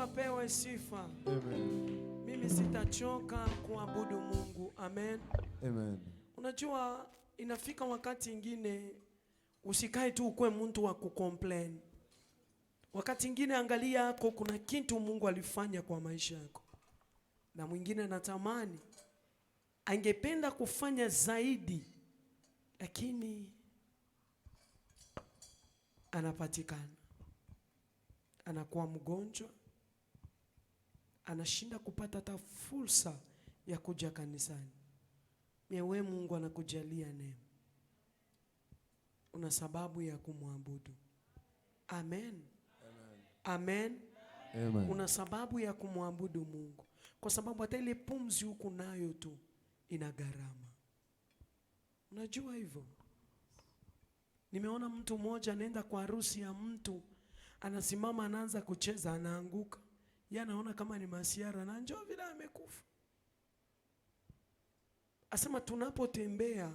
apewe sifa. Amen. Mimi sitachoka kuabudu Mungu. Amen. Amen. Unajua inafika wakati ingine usikae tu ukue mtu wa kucomplain. Wakati ingine angalia yako kuna kitu Mungu alifanya kwa maisha yako. Na mwingine anatamani angependa kufanya zaidi lakini anapatikana. Anakuwa mgonjwa. Anashinda kupata hata fursa ya kuja kanisani. Wewe Mungu anakujalia neema. Una sababu ya kumwabudu. Amen. Amen. Amen. Una sababu ya kumwabudu Mungu. Kwa sababu hata ile pumzi huku nayo tu ina gharama. Unajua hivyo? Nimeona mtu mmoja anaenda kwa harusi ya mtu, anasimama anaanza kucheza anaanguka. Yeye anaona kama ni masiara na njoo vile amekufa. Asema tunapotembea,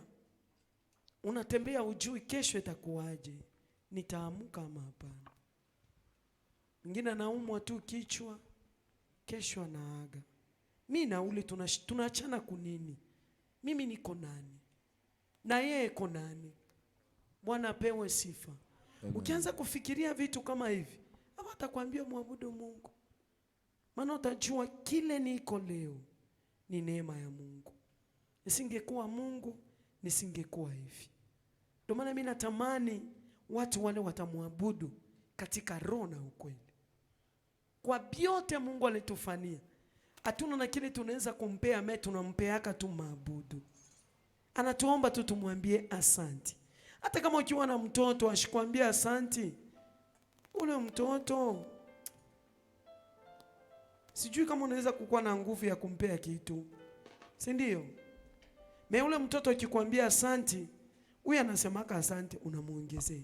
unatembea ujui kesho itakuwaje. Nitaamka ama hapana. Mwingine anaumwa tu kichwa, kesho anaaga. Mimi na ule tunaachana kunini? Mimi niko nani? Na yeye iko nani? Bwana apewe sifa. Ukianza kufikiria vitu kama hivi, hapo atakwambia muabudu Mungu. Maana utajua kile niko leo ni neema ya Mungu. Nisingekuwa Mungu, nisingekuwa hivi. Ndio maana mimi natamani watu wale watamuabudu katika roho na ukweli. Kwa vyote Mungu alitufanyia, hatuna na kile tunaweza kumpea, mimi tunampeaka tu maabudu. Anatuomba tu tumwambie asante. Hata kama ukiwa na mtoto ashikwambia asante, ule mtoto sijui kama unaweza kukuwa na nguvu ya kumpea kitu. Si ndio? Na ule mtoto akikwambia asante, huyu anasemaka asante, unamuongezea.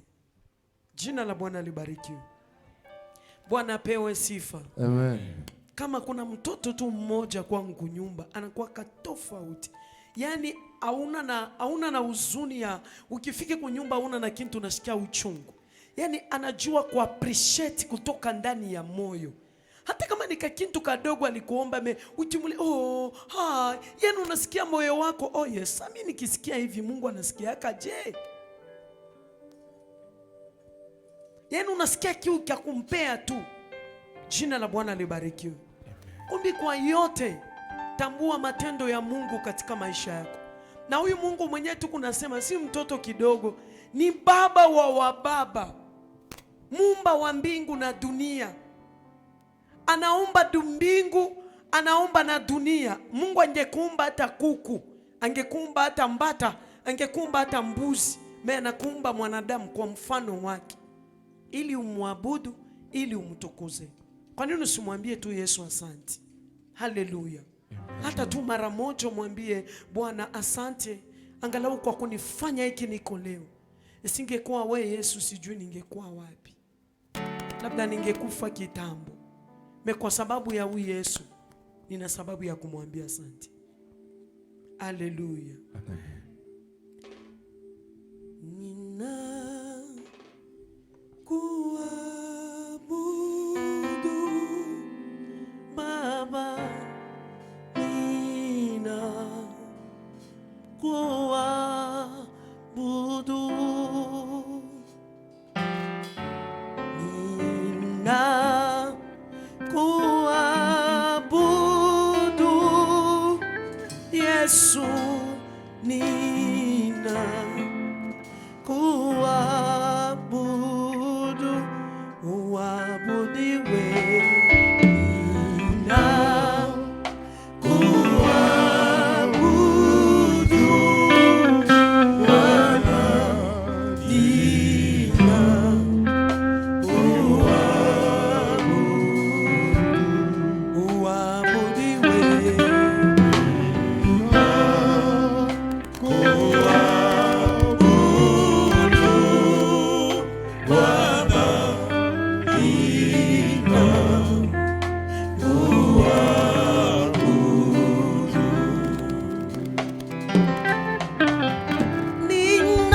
Jina la Bwana libarikiwe. Bwana apewe sifa. Amen. Kama kuna mtoto tu mmoja kwangu nyumba, anakuwa tofauti. Yaani hauna na huzuni ya ukifika kwa nyumba hauna na kitu unasikia uchungu. Yaani anajua ku appreciate kutoka ndani ya moyo. Hata kama ni kitu kadogo alikuomba utimule, yaani unasikia moyo wako, oh yes, mimi nikisikia hivi Mungu anasikiaka je? Yaani unasikia kiu cha kumpea tu. Jina la Bwana libarikiwe. Kumbi kwa yote tambua matendo ya Mungu katika maisha yako. Na huyu Mungu mwenyewe tu kunasema si mtoto kidogo, ni baba wa wababa. Muumba wa mbingu na dunia. Anaumba mbingu, anaumba na dunia. Mungu angekuumba hata kuku, angekuumba hata mbata, angekuumba hata mbuzi, mimi anakuumba mwanadamu kwa mfano wake, ili umwabudu, ili umtukuze. Kwa nini usimwambie tu Yesu asante? Haleluya. Hata tu mara moja mwambie Bwana asante, angalau kwa kunifanya hiki niko leo. Isingekuwa wewe Yesu, sijui ningekuwa wapi. Labda ningekufa kitambo. Kwa sababu ya huyu Yesu, nina sababu ya kumwambia asante. Haleluya. Nina kuabudu Baba, nina kuabudu, nina kuabudu Yesu, nina kuabudu, uabudiwe. Nina kuabudu Bwana, nina Nina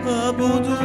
kuabudu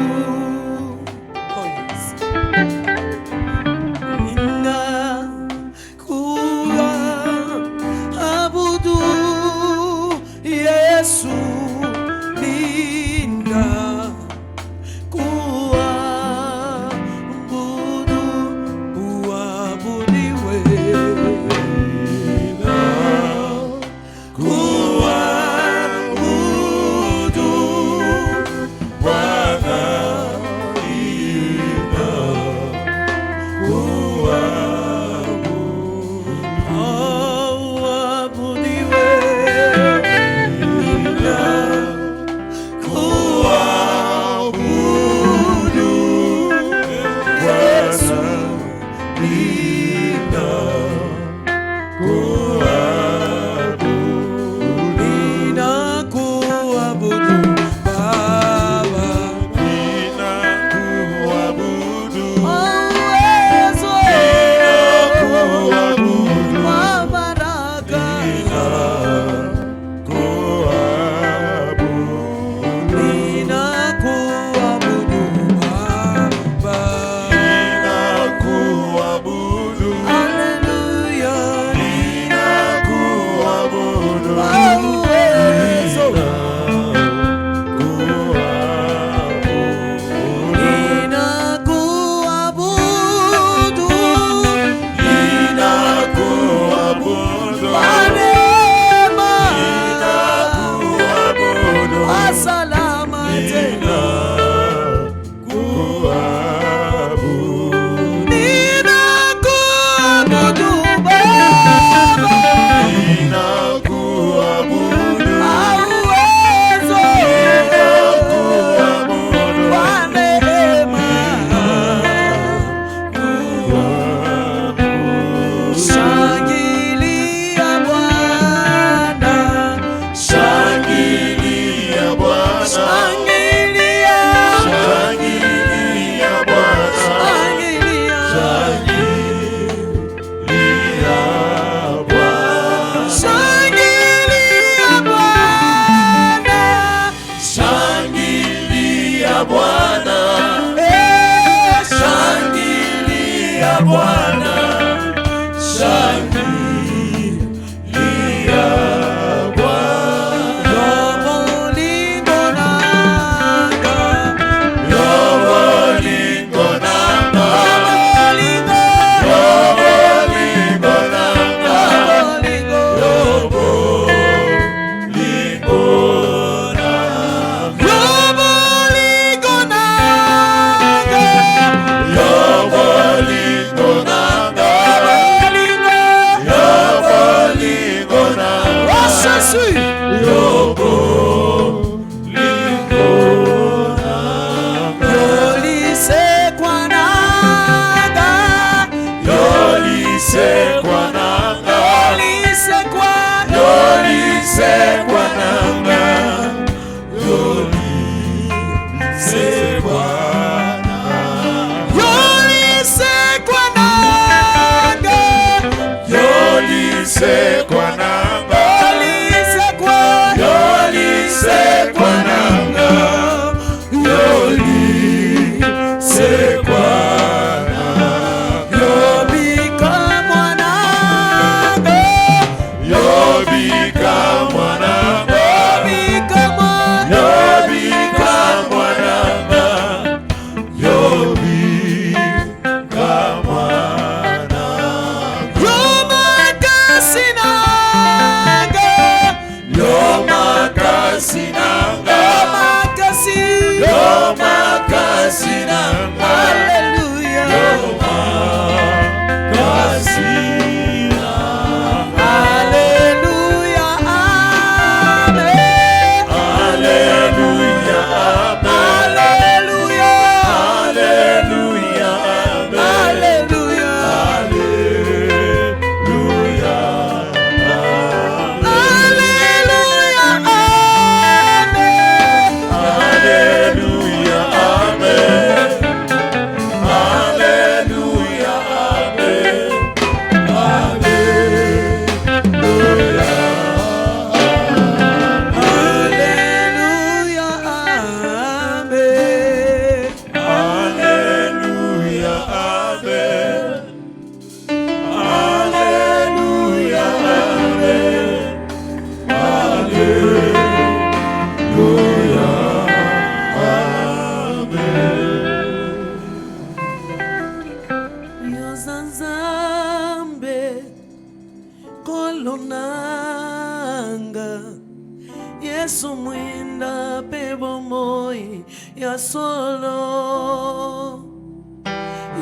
Yesu mwinda pebo moi ya solo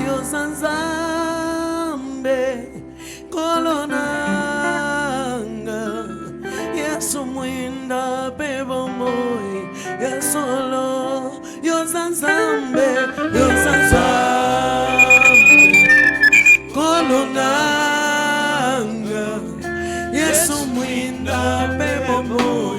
yo zanzambe kolonanga. Yesu mwinda pebo moi ya solo yo zanzambe kolonanga. Yesu mwinda pebo moi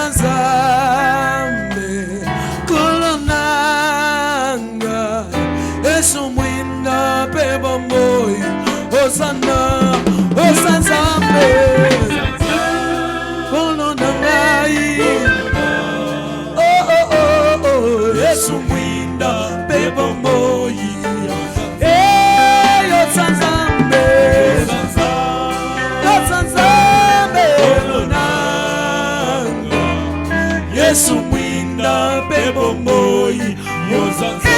Osanzambe kolonanga Yesu mwinda peba moi Osana Osanzambe kolonangai Oh oh oh oh Yesu mwinda peba moi Osanzambe Osanzambe kolonanga Yesu mwinda peba moi Osanzambe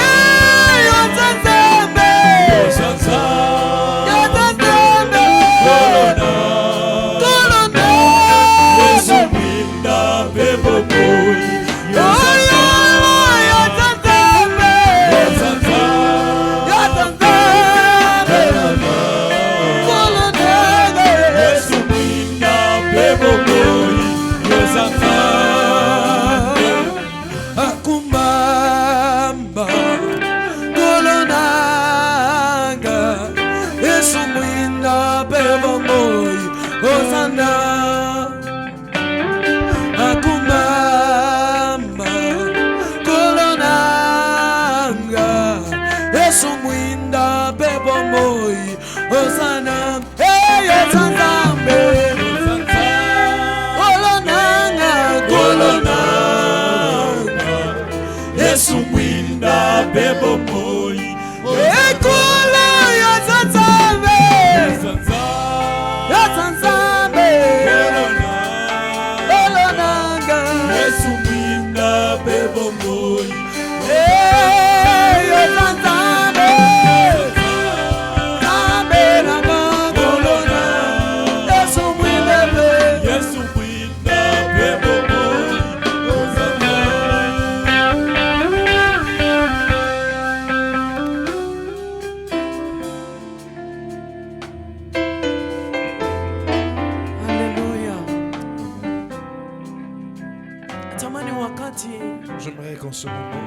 J'aimerais qu'en ce moment,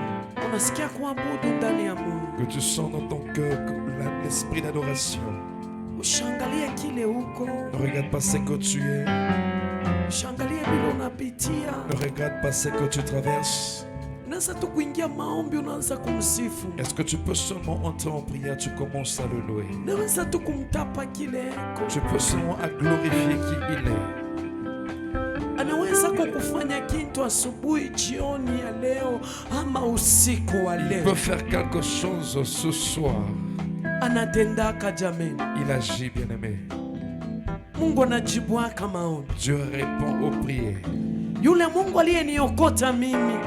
que tu sens dans ton cœur l'esprit d'adoration. Ne regarde pas ce que tu es. Ne regarde pas ce que tu traverses. Est-ce que tu peux seulement entrer en prière, tu commences à le louer. Tu peux seulement à glorifier qui il est. Il peut faire quelque chose ce soir. Il agit, bien-aimé. Dieu répond aux prières.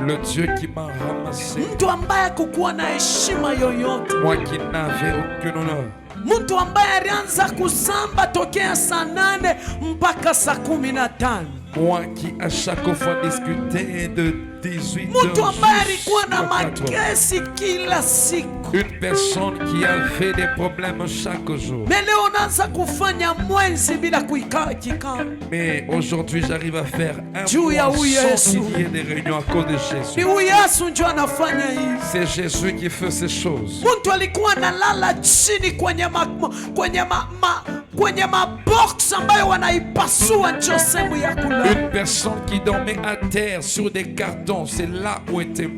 Le Dieu qui m'a ramassé, moi qui n'avais aucun honneur, mtu ambaye alianza kusamba tokea saa 8 mpaka saa 15. Moi qui à chaque fois discutais de 18 mtu ambaye alikuwa na makesi kila siku. Une personne qui avait des problèmes chaque jour. Mais aujourd'hui j'arrive à faire un mois sans qu'il y ait des réunions à cause de Jésus. C'est Jésus qui fait ces choses. Une personne qui dormait à terre sur des cartons, c'est là où était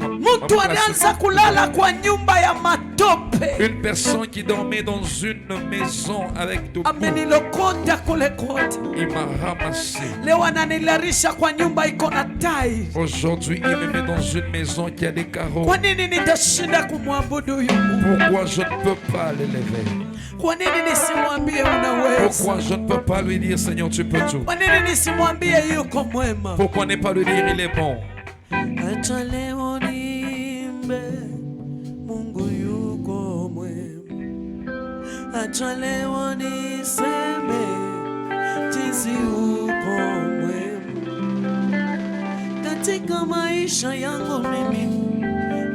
une personne qui dormait dans une maison avec tout. Il m'a ramassé. Aujourd'hui, il me met dans une maison qui a des carreaux. Pourquoi je ne peux pas l'élever? Pourquoi je ne peux pas lui dire Seigneur tu peux tout? Pourquoi ne pas lui dire il est bon? Acha leo niseme jinsi uko mwema katika maisha yangu mimi,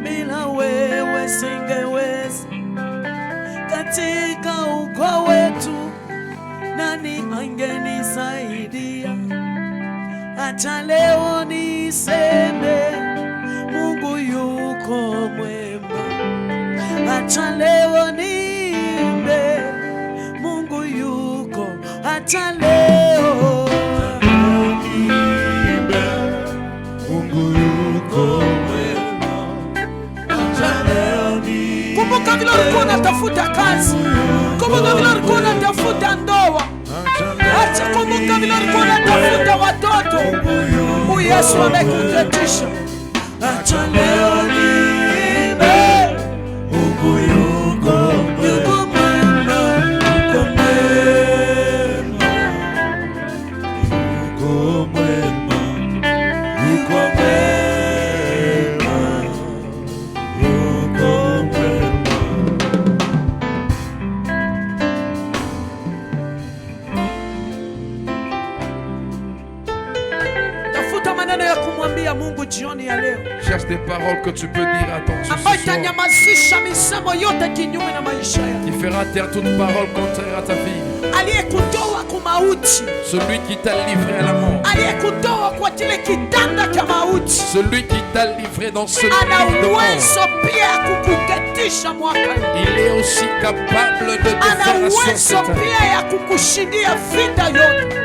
bila wewe singeweza. Katika ukoo wetu nani angenisaidia? Acha leo niseme Mungu yuko mwema. Acha leo Mungu yuko, acha leo Kumbuka vile ulikuwa unatafuta kazi. Kumbuka vile ulikuwa unatafuta ndoa. Acha kumbuka vile ulikuwa unatafuta watoto. Mungu Yesu amekutetisha. Acha leo niimbe. Mungu yuko mwema. Yuko mwema. Yuko mwema. Yuko mwema. Cherche des paroles que tu peux dire à ton Dieu ce soir, qui fera taire toute parole contraire à ta vie. Celui qui t'a livré à la mort, celui qui t'a livré dans ce lit de mort, il est aussi capable de te faire ascendir.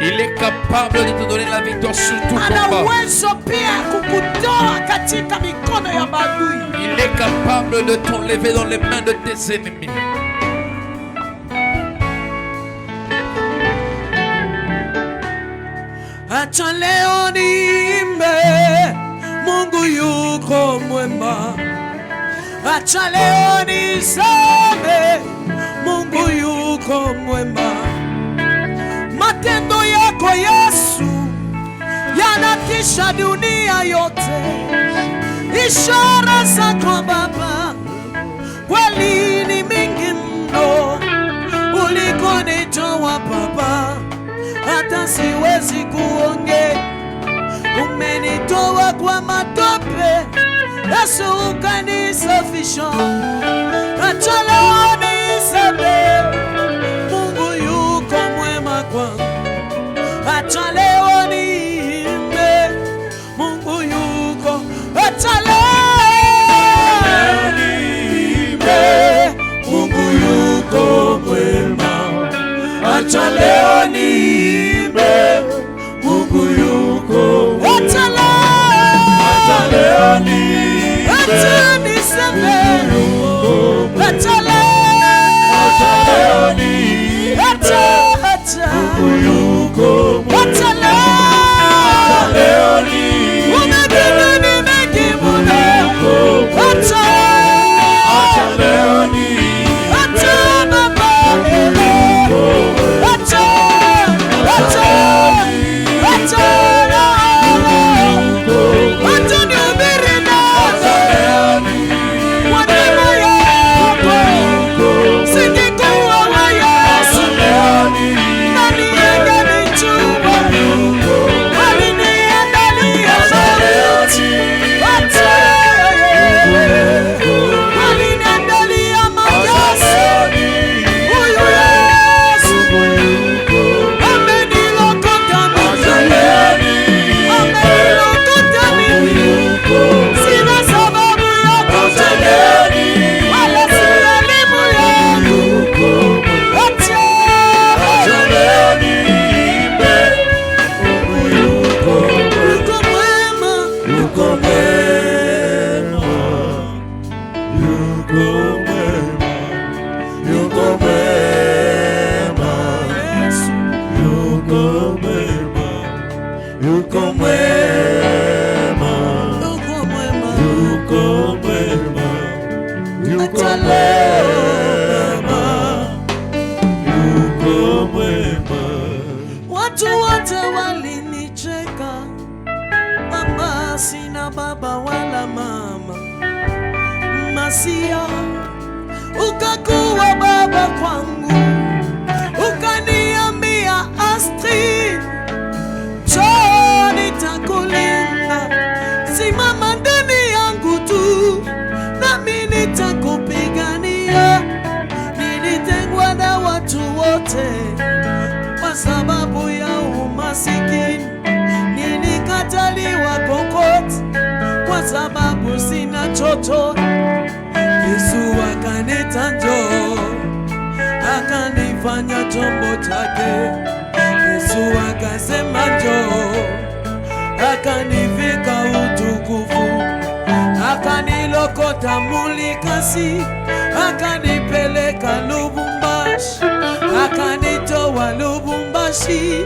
Il est capable de te donner la victoire sur tout combat. Il est capable de t'enlever dans les mains de tes ennemis. Acha leo niimbe, Mungu yuko mwema. Acha leo niseme, Mungu yuko mwema. Matendo yako Yesu yanatisha dunia yote. Ishara zako Baba kweli ni mingi mno, ulikonitoa Baba hata siwezi kuongea. Umenitoa kwa matope, Yesu ukanisafisha. Acha leo niseme, Mungu yuko mwema kwangu. Acha leo niimbe, Mungu yuko. Acha leo niimbe, Mungu yuko mwema. Acha leo niimbe, Mungu yuko mwema. Acha leo niimbe, acha niseme, acha leo niimbe, acha Mungu yuko mwema. Acha leo niimbe, umegeni nimekimuda. Acha leo niimbe, acha Baba, watu wote walinicheka, mama sina baba wala mama. Masia ukakuwa baba kwangu, ukaniambia Astrid, njoo nitakulinda, simama ndani yangu tu nami nitakupigania. Nilitengwa na watu wote kwa sababu ya umasikini, nilikataliwa kokote kwa sababu sina chochote. Yesu akanita njoo, akanifanya chombo chake. Yesu akasema njoo, akanivika utu basi akanipeleka Lubumbashi, akanitoa Lubumbashi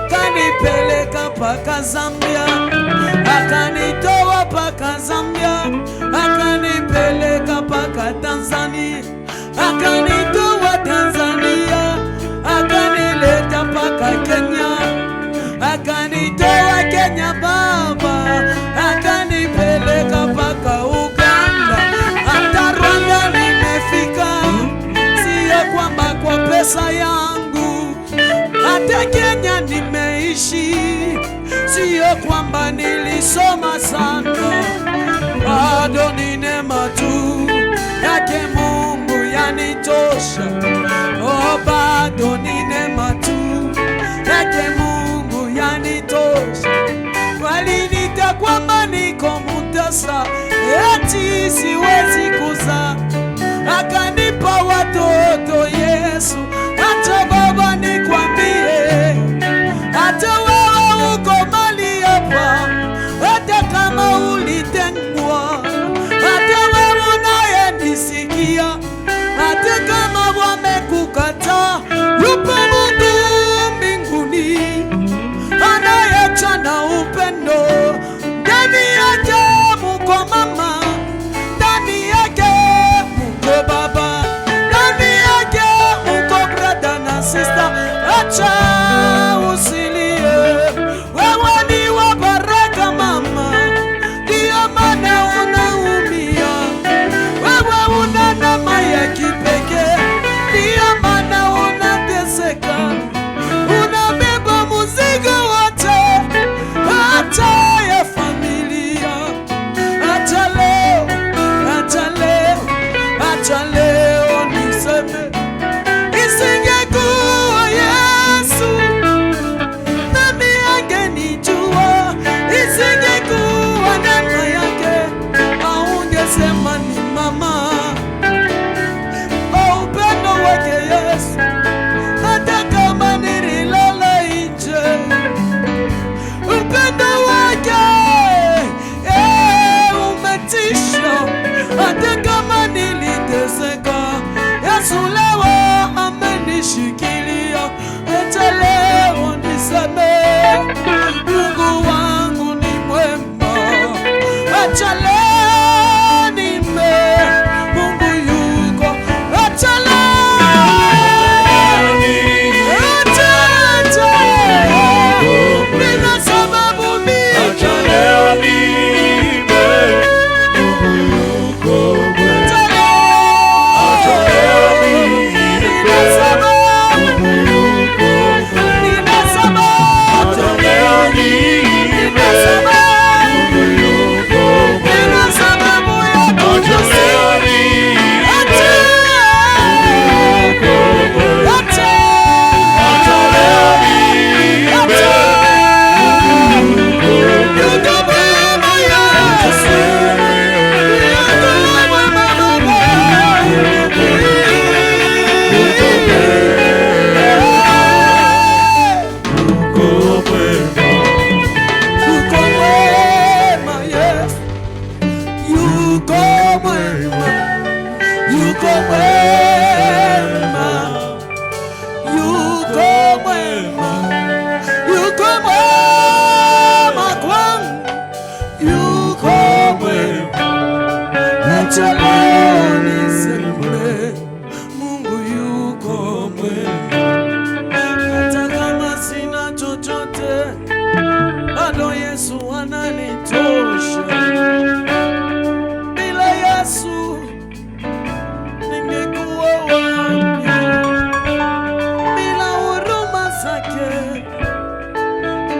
akanipeleka paka Zambia, akanitoa paka Zambia akanipeleka paka Tanzania, akanitoa Tanzania akanileta paka Kenya, akanitoa Kenya baba akanipeleka paka Uganda, hata Rwanda nimefika. Sio kwamba kwa pesa yangu, hata Kenya nimeishi. Sio kwamba nilisoma sana, bado ni neema tu yake Mungu yanitosha. Oh, bado ni neema tu yake Mungu yanitosha. Walinita kwamba niko mutasa, eti siwezi kuzaa, akanipa watoto Yesu. Hata baba nikwambie, hata wewe uko mali hapa, hata kama ulitengwa, hata wewe unayenisikia, hata kama wamekukataa, yupo Mungu mbinguni anayeacha na upendo. Ndani yake muko mama, ndani yake muko baba, ndani yake muko brother na sister. Acha usilie, wewe ni wa baraka mama, ndio maana unaumia. Wewe una neema ya kipekee, ndio maana unateseka, unabeba mzigo wote, hata ya familia. Acha leo, acha leo, acha leo niseme, isingekuwa Yesu nami angenijua, isingekuwa neema yake aungesema ni mama. Oh, upendo wake Yesu, hata kama nililala nje, upendo wake umetisha. Hata kama niliteseka, Yesu leo amenishikilia. Acha leo niseme, Mungu wangu ni mwema. Acha leo nime, Mungu yuko. Acha leo, acha nina sababu mingi. Acha leo nime, Mungu yuko. Acha leo nina sababu, nina sababu. Acha leo nime, Mungu yuko. Nina sababu ya kujisikia. Acha, acha, acha leo nime, yuko Baba Yesu, yuko Baba Baba, yuko mwema Yesu, yuko mwema, yuko mwema, yuko mwema, yuko mwema kwangu, yuko mwema. Acha leo niseme, Mungu yuko mwema. Hata kama sina chochote, bado Yesu ananitosha. Bila Yesu ningekuwa wapi? Bila huruma zake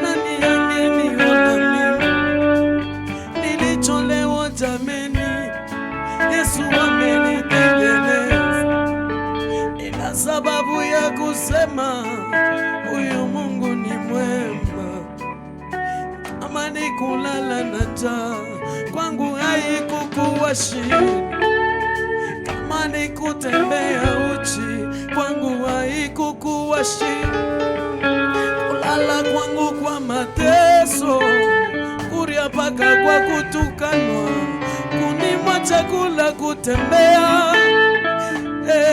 nani angeniona mimi? Nilicholewa jameni, Yesu amenitengeneza. Ina sababu ya kusema huyu Mungu ni mwema. Kama ni kulala na njaa, kwangu haikukuwa shida. Kama ni kutembea uchi, kwangu haikukuwa shida. Kulala kwangu kwa mateso, kuria paka kwa kutukanwa, kunimwa chakula, kutembea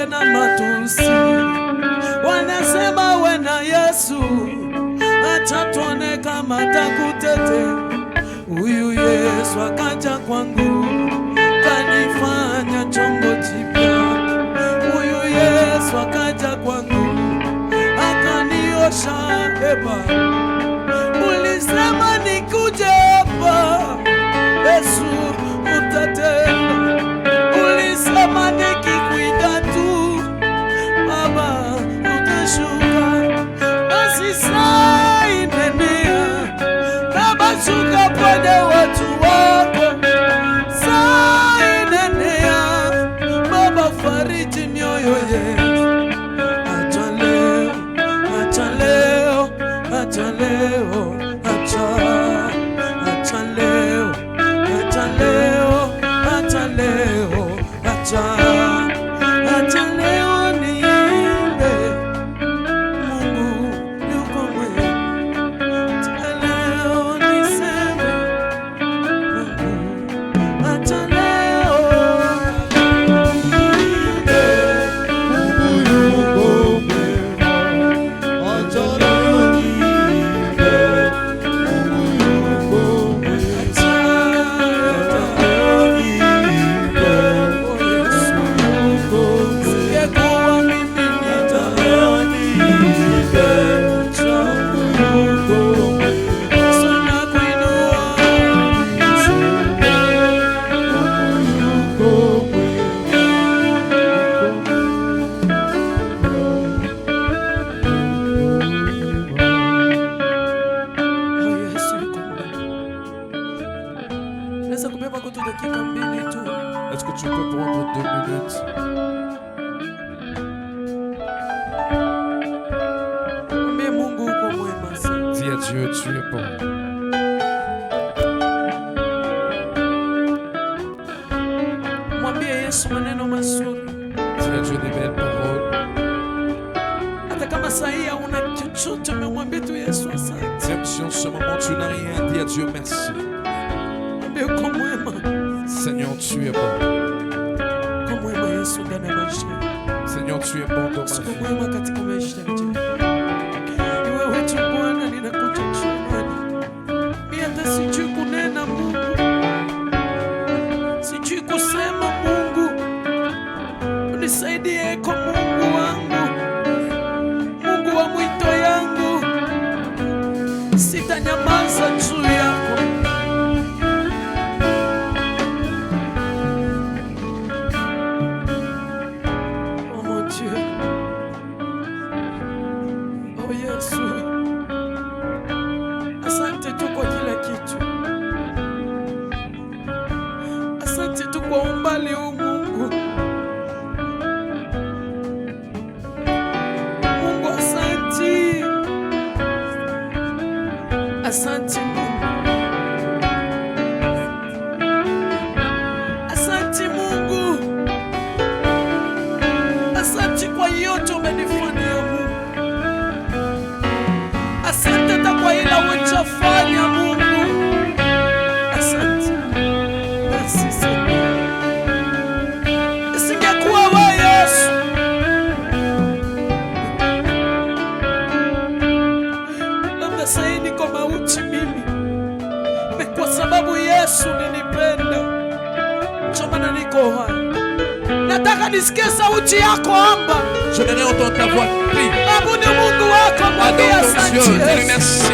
na matusi. Wanasema we na Yesu, acha tuone kama takutete. Huyu Yesu akaja kwangu, kanifanya chombo jipya. Huyu Yesu akaja kwangu, akaniosha. Ulisema nikuje hapa, Yesu utatenda. Ulisema nikikuita tu, Baba utashuka. Basi saa inenea, Baba shuka pande watu wako. Saa inenea, Baba fariji mioyo yetu. Acha leo, acha leo, acha leo, acha leo, acha leo, acha leo, acha leo niimbe, Mungu yuko mwema. Acha leo niseme, Mungu, acha leo niimbe, Mungu yuko mwema. Acha leo niimbe, Mungu yuko mwema. Est-ce que tu peux prendre 2 minutes? Dis à Dieu, tu es bon. Dis à Dieu des belles paroles. Même si en ce moment tu n'as rien, dis à Dieu merci. Seigneur, tu es bon. Seigneur, tu es bon dans ma vie. Sijui kunena Mungu, sijui kusema Mungu, unisaidie kwa Mungu wangu, Mungu wa mwito yangu, sitanyamaza juu yako. Oh mon Dieu, oh Yesu, asante tu kwa kila kitu. Asante tu kwa umbali huu Mungu. Mungu asante. Asante Mungu. Asante Mungu. Asante kwa yote umenifanyia Mungu. Asante hata kwa ila uchafanya Mungu. Asante. Merci Seigneur. Isingekuwa wewe Yesu, labda sasa niko mauti mimi. Na kwa sababu Yesu ulinipenda, ndio maana niko hai. Nataka nisikie sauti yako amba. J'aimerais entendre ta voix. Prie. Abudu Mungu wako, mwambie asante Dieu, dis-lui Yesu. merci.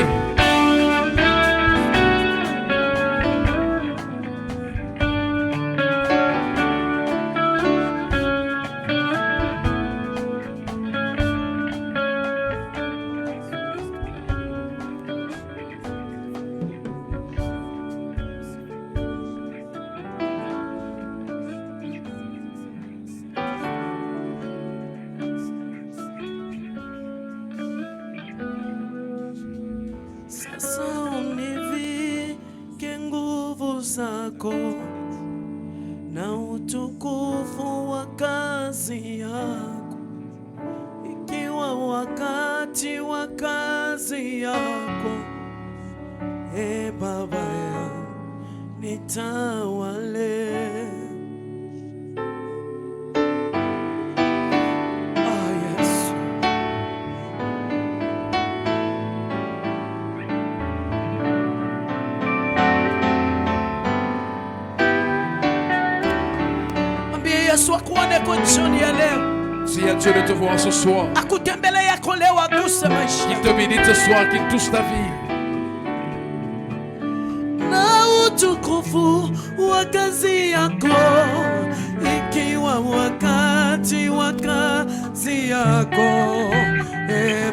Sasa univike nguvu zako na utukufu wa kazi yako, ikiwa wakati wa kazi yako, Baba yangu nitawale. Yesu akuone kwa jioni ya leo. Si à Dieu de te voir ce soir. Akutembelea yako leo, aguse maisha. Qu'il te bénisse ce soir, qu'il touche ta vie. Na utukufu wa kazi yako, ikiwa wakati wa kazi yako,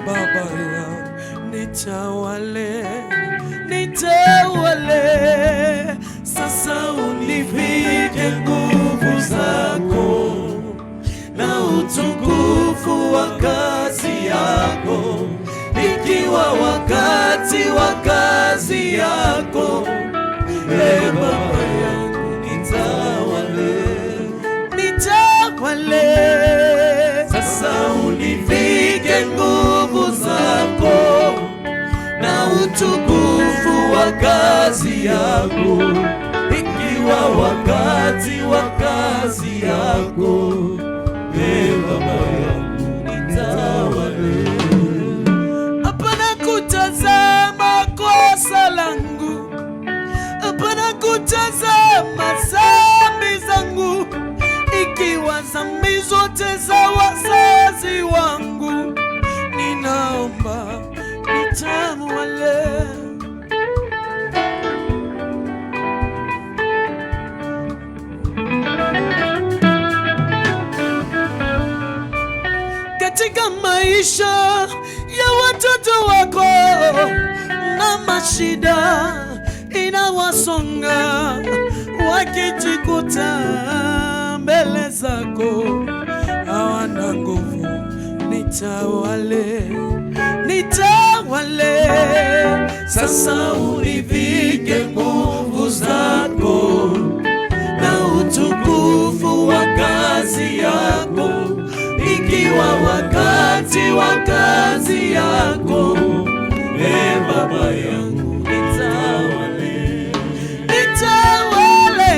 Baba yangu, nitawale, nitawale. Sasa univike nguvu zako na utukufu wa kazi yako, ikiwa wakati wa kazi yako, Baba yangu, nitawale, nitawale. Sasa univike nguvu zako na utukufu wa kazi yako, ikiwa wakati wa kazi yako, Baba yangu, nitawale. Hapana kutazama kosa langu, hapana kutazama dhambi zangu, ikiwa dhambi zote za wazazi wangu, ninaomba nitawale. Katika maisha ya watoto wako na mashida inawasonga, wakijikuta mbele zako hawana nguvu, nitawale, nitawale. Sasa univike nguvu zako na utukufu wa kazi yako, ikiwa wakati wa kazi yako, Baba yangu, nitawale, nitawale.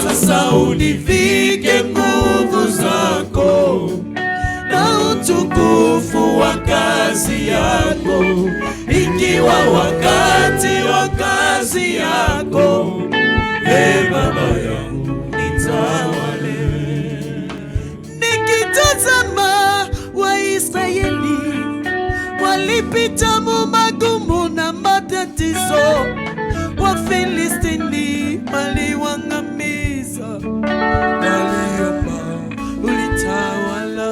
Sasa univike nguvu zako na utukufu wa kazi yako, ikiwa wakati wa kazi yako, Baba yangu, nitawale. Nikitazama Waisraeli walipita magumu na matatizo, Wafilistini waliwangamiza, waliomba ulitawala.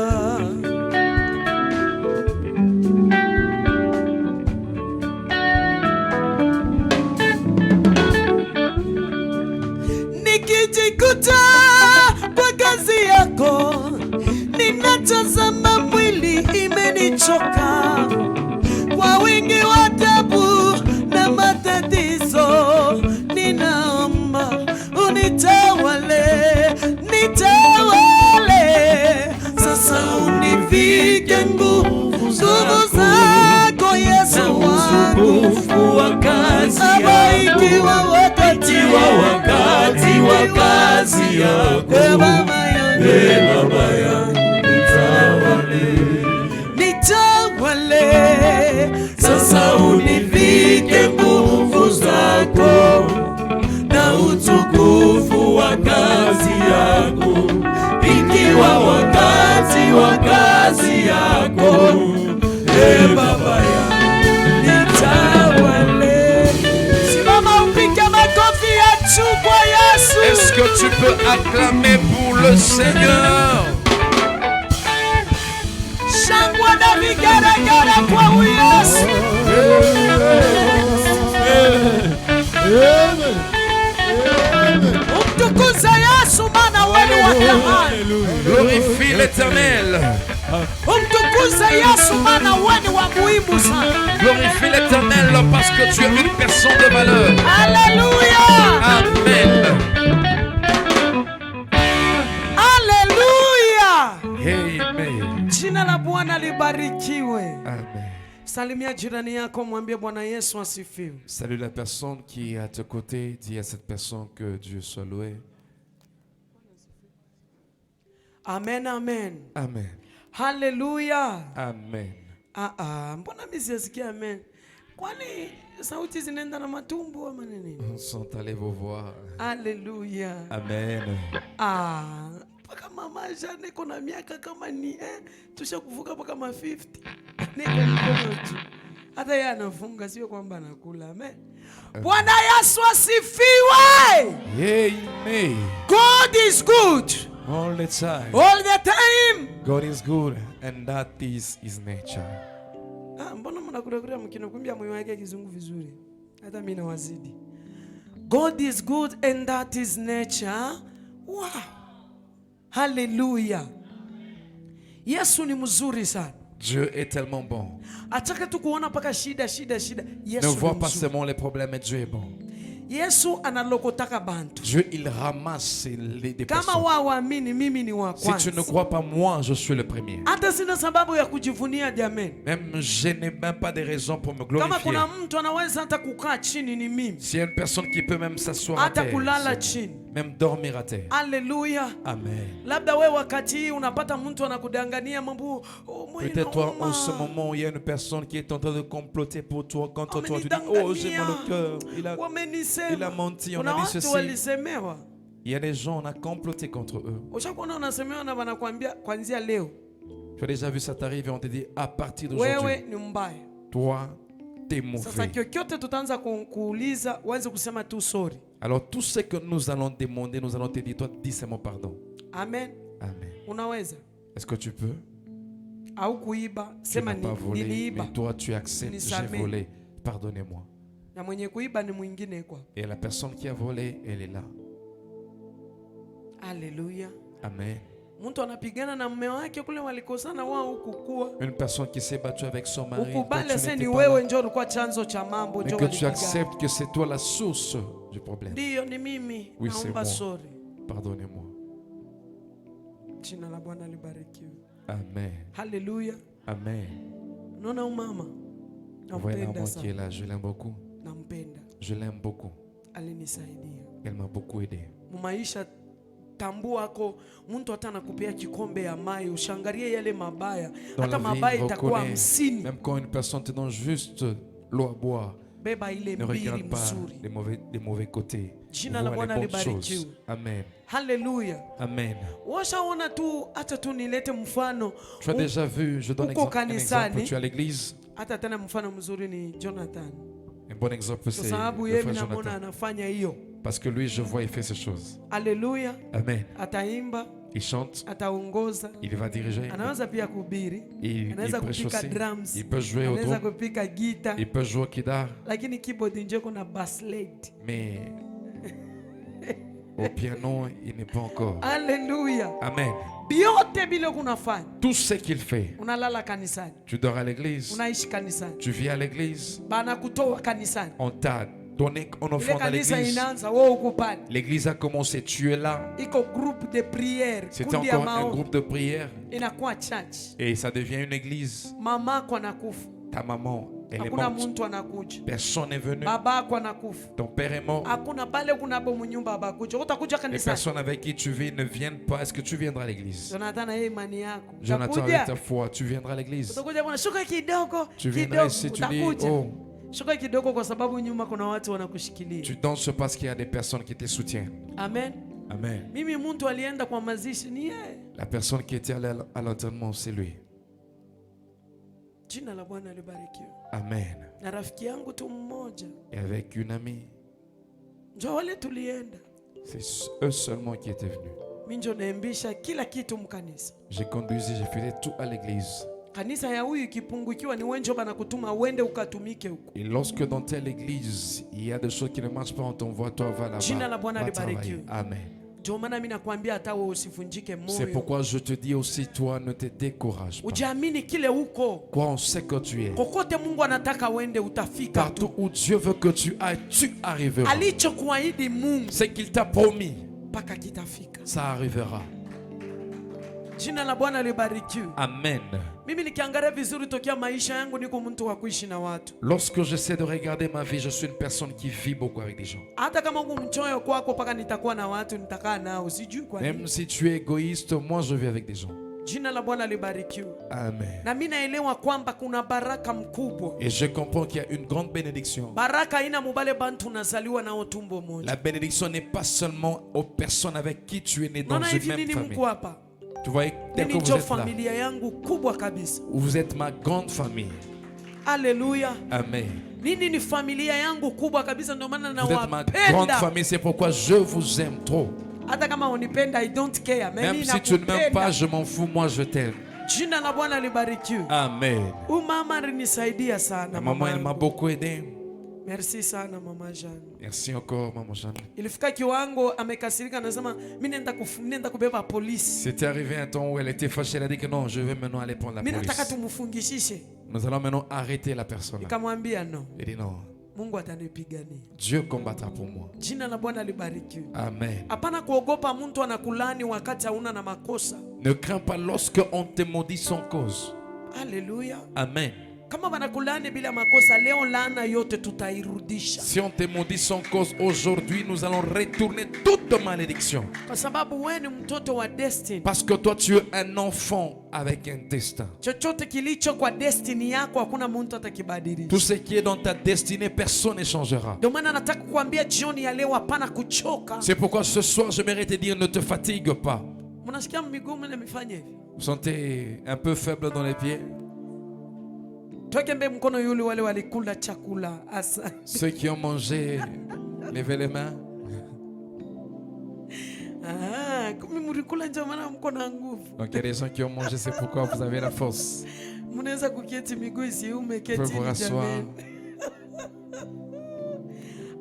Nikijikuta kwa kazi yako, ninatazama mwili imenichoka, kwa wingi wa taabu na matatizo, ninaomba unitawale, nitawale. Sasa univike nguvu zako Yesu wangu, utukufu wa kazi yako, ikiwa wakati wa kazi yako, Baba yangu, nitawale, nitawale. Sasa univike nguvu zako na utukufu wa kazi yako, ikiwa wakati wa kazi yako, Baba yangu, nitawale. Simama upige makofi ya juu kwa Yesu. Est-ce que tu peux acclamer pour le Seigneur? Shangwa na vigeregere kwa Yesu. Umtukuze Yesu, maana wewe ni wa thamani. Glorifie l'Éternel. Umtukuze Yesu, maana wewe ni wa muhimu sana. Glorifie l'Éternel parce que tu es une personne de valeur. Alléluia. Amen. Alléluia. Amen. Jina la Bwana libarikiwe. Amen. Salimia jirani yako, mwambie Bwana Yesu asifiwe. Salut la personne qui est à tes côtés. Dis à cette personne que Dieu soit loué. Amen, amen. Amen. Hallelujah. Amen. Mbona mimi sisikia amen? Kwani sauti zinaenda na matumbo ama nini? Sont allés vous voir. Hallelujah. Amen. mama Jane kuna miaka kama ni tusha kuvuka mpaka kama 50. Niko mkono juu. Hata yeye anafunga sio kwamba anakula. Amen. Bwana Yesu asifiwe. Amen. God is good. All the time. All the time. God is good and that is his nature. Mbona mnakula mkinokumbia moyo wake kizungu vizuri? Hata mimi nawazidi. God is good and that is nature. Wow. Hallelujah. Yesu ni mzuri sana. Dieu est tellement bon. Ataka tu kuona paka shida. Yesu ne vois pas seulement les problèmes, mais Dieu est bon. Yesu analokotaka bantu. Dieu, il ramasse des Kama personnes. waamini mimi ni wa kwanza. Si tu ne crois pas, moi, je suis le premier. Hata sina sababu ya kujivunia jamani. Même je n'ai même pas de raison pour me Kama glorifier. kuna mtu anaweza hata kukaa chini ni mimi. S'il y a une personne qui peut même s'asseoir à Hata terre, kulala chini. même dormir à terre. Alléluia. Amen. Labda wewe wakati hii unapata mtu anakudangania mambo. Peut-être toi, en ce moment, il y a une personne qui est en train de comploter pour toi, contre toi. Tu dis, oh, j'ai mal au cœur. Il a menti, on a dit ceci. Il y a des gens, on a comploté contre eux. Tu as déjà vu ça t'arriver, on te dit, à partir d'aujourd'hui, toi, t'es mauvais. Alors tout ce que nous allons demander, nous allons te dire, toi, dis seulement pardon. Amen. Amen. Est-ce que tu peux? Tu n'as pas volé, mais toi tu acceptes, j'ai volé, pardonnez-moi. Et la personne qui a volé, elle est là. Alléluia. Amen. Une personne qui s'est battue avec son mari, mais que tu acceptes que c'est toi la source du problème. Oui, c'est moi. Pardonnez-moi. Amen. Alléluia. Amen. Vous voyez la maman qui est là, je l'aime beaucoup. Je l'aime beaucoup. Elle m'a beaucoup aidé. Tambuako mtu hata anakupea kikombe ya mai ushangarie yale mabaya hata mabaya itakuwa 50. Même quand une personne te donne juste l'eau à boire, beba ile ne regarde pas les mauvais côtés. Jina la Bwana libarikiwe. Amen. Hallelujah. Amen. Washaona tu hata tu nilete mfano. Tu as déjà vu, je donne un exemple, tu es à l'église. Hata tena mfano mzuri ni Jonathan. Un bon exemple c'est sababu yeye mnaona anafanya hiyo. Parce que lui, je vois, il fait ces choses. Alléluia. Amen. Ataimba. Il chante. Ataongoza. Il va diriger. Anaweza pia kuhubiri. Il prêche aussi. Drums. Il peut jouer au drum. Anaweza kupika guitar. Il peut jouer au kidar. Lakini keyboard nje kuna bass lead. Mais au piano, il n'est pas encore. Alléluia. Amen. Biote bile kunafanya. Tout ce qu'il fait. Unalala kanisani. Tu dors à l'église. Unaishi kanisani. Tu vis à l'église. Bana kutoa kanisani. On t'a donné en offrande à l'église. L'église a commencé, tu es là. C'était encore un groupe de prière. Et ça devient une église. Ta maman, elle est morte. Personne n'est venu. Ton père est mort. Les personnes avec qui tu vis ne viennent pas. Est-ce que tu viendras à l'église? Jonathan, avec ta foi, tu viendras à l'église. Tu viendras ici, tu dis, oh, tu danses parce qu'il y a des personnes qui te soutiennent. Amen. Amen. La personne qui était allée à l'enterrement, c'est lui. Amen. Et avec une amie, c'est eux seulement qui étaient venus. J'ai conduit, j'ai fait tout à l'église. Et lorsque dans telle église, il y a des choses qui ne marchent pas, on t'envoie, toi va là-bas. Amen. C'est pourquoi je te dis aussi, toi, ne te décourage pas. Quoi, on sait que tu es. Partout où Dieu veut que tu ailles, tu arriveras. Ce qu'il t'a promis, ça arrivera. Amen. Lorsque j'essaie de regarder ma vie, je suis une personne qui vit beaucoup avec des gens. Même si tu es égoïste, moi je vis avec des gens. Amen. Et je comprends qu'il y a une grande bénédiction. La bénédiction n'est pas seulement aux personnes avec qui tu es né dans une même famille. Tu vois, tel que vous êtes là. Vous êtes ma grande famille. Alléluia. Amen. Vous êtes ma grande famille, c'est pourquoi je vous aime trop. Même si tu ne m'aimes pas, je m'en fous, moi je t'aime. Amen. Maman, elle m'a beaucoup aidé. Merci sana Mama Jeanne. Merci encore Maman Jeanne. Ilifika kiwango amekasirika anasema mimi nenda kubeba polisi. C'était arrivé un temps où elle était fâchée, elle a dit que non, je vais maintenant aller prendre la police. Mimi nataka tumfungishishe. Nous allons maintenant arrêter la personne. Nikamwambia non. Il dit non. Mungu atanipigania. Dieu combattra pour moi. Jina la Bwana libarikiwe. Amen. Hapana kuogopa mtu anakulani wakati hauna na makosa. Ne crains pas lorsque on te maudit sans cause. Alléluia. Amen. Kama banakulani bila makosa leo laana yote tutairudisha. Si on te maudit sans cause aujourd'hui, nous allons retourner toute malédiction. Kwa sababu wewe ni mtoto wa destiny. Parce que toi tu es un enfant avec un destin. Chochote kilicho kwa destiny yako hakuna mtu atakibadilisha. Tout ce qui est dans ta destinée, personne ne changera. Ndio maana nataka kukuambia jioni ya leo hapana kuchoka. C'est pourquoi ce soir j'aimerais te dire ne te fatigue pas. Mnasikia miguu mimi nimefanya hivi. Vous sentez un peu faible dans les pieds? Ceux qui ont mangé, levez les mains. Donc il y a des gens qui ont mangé, c'est pourquoi vous avez la force. Vous pouvez vous rasseoir.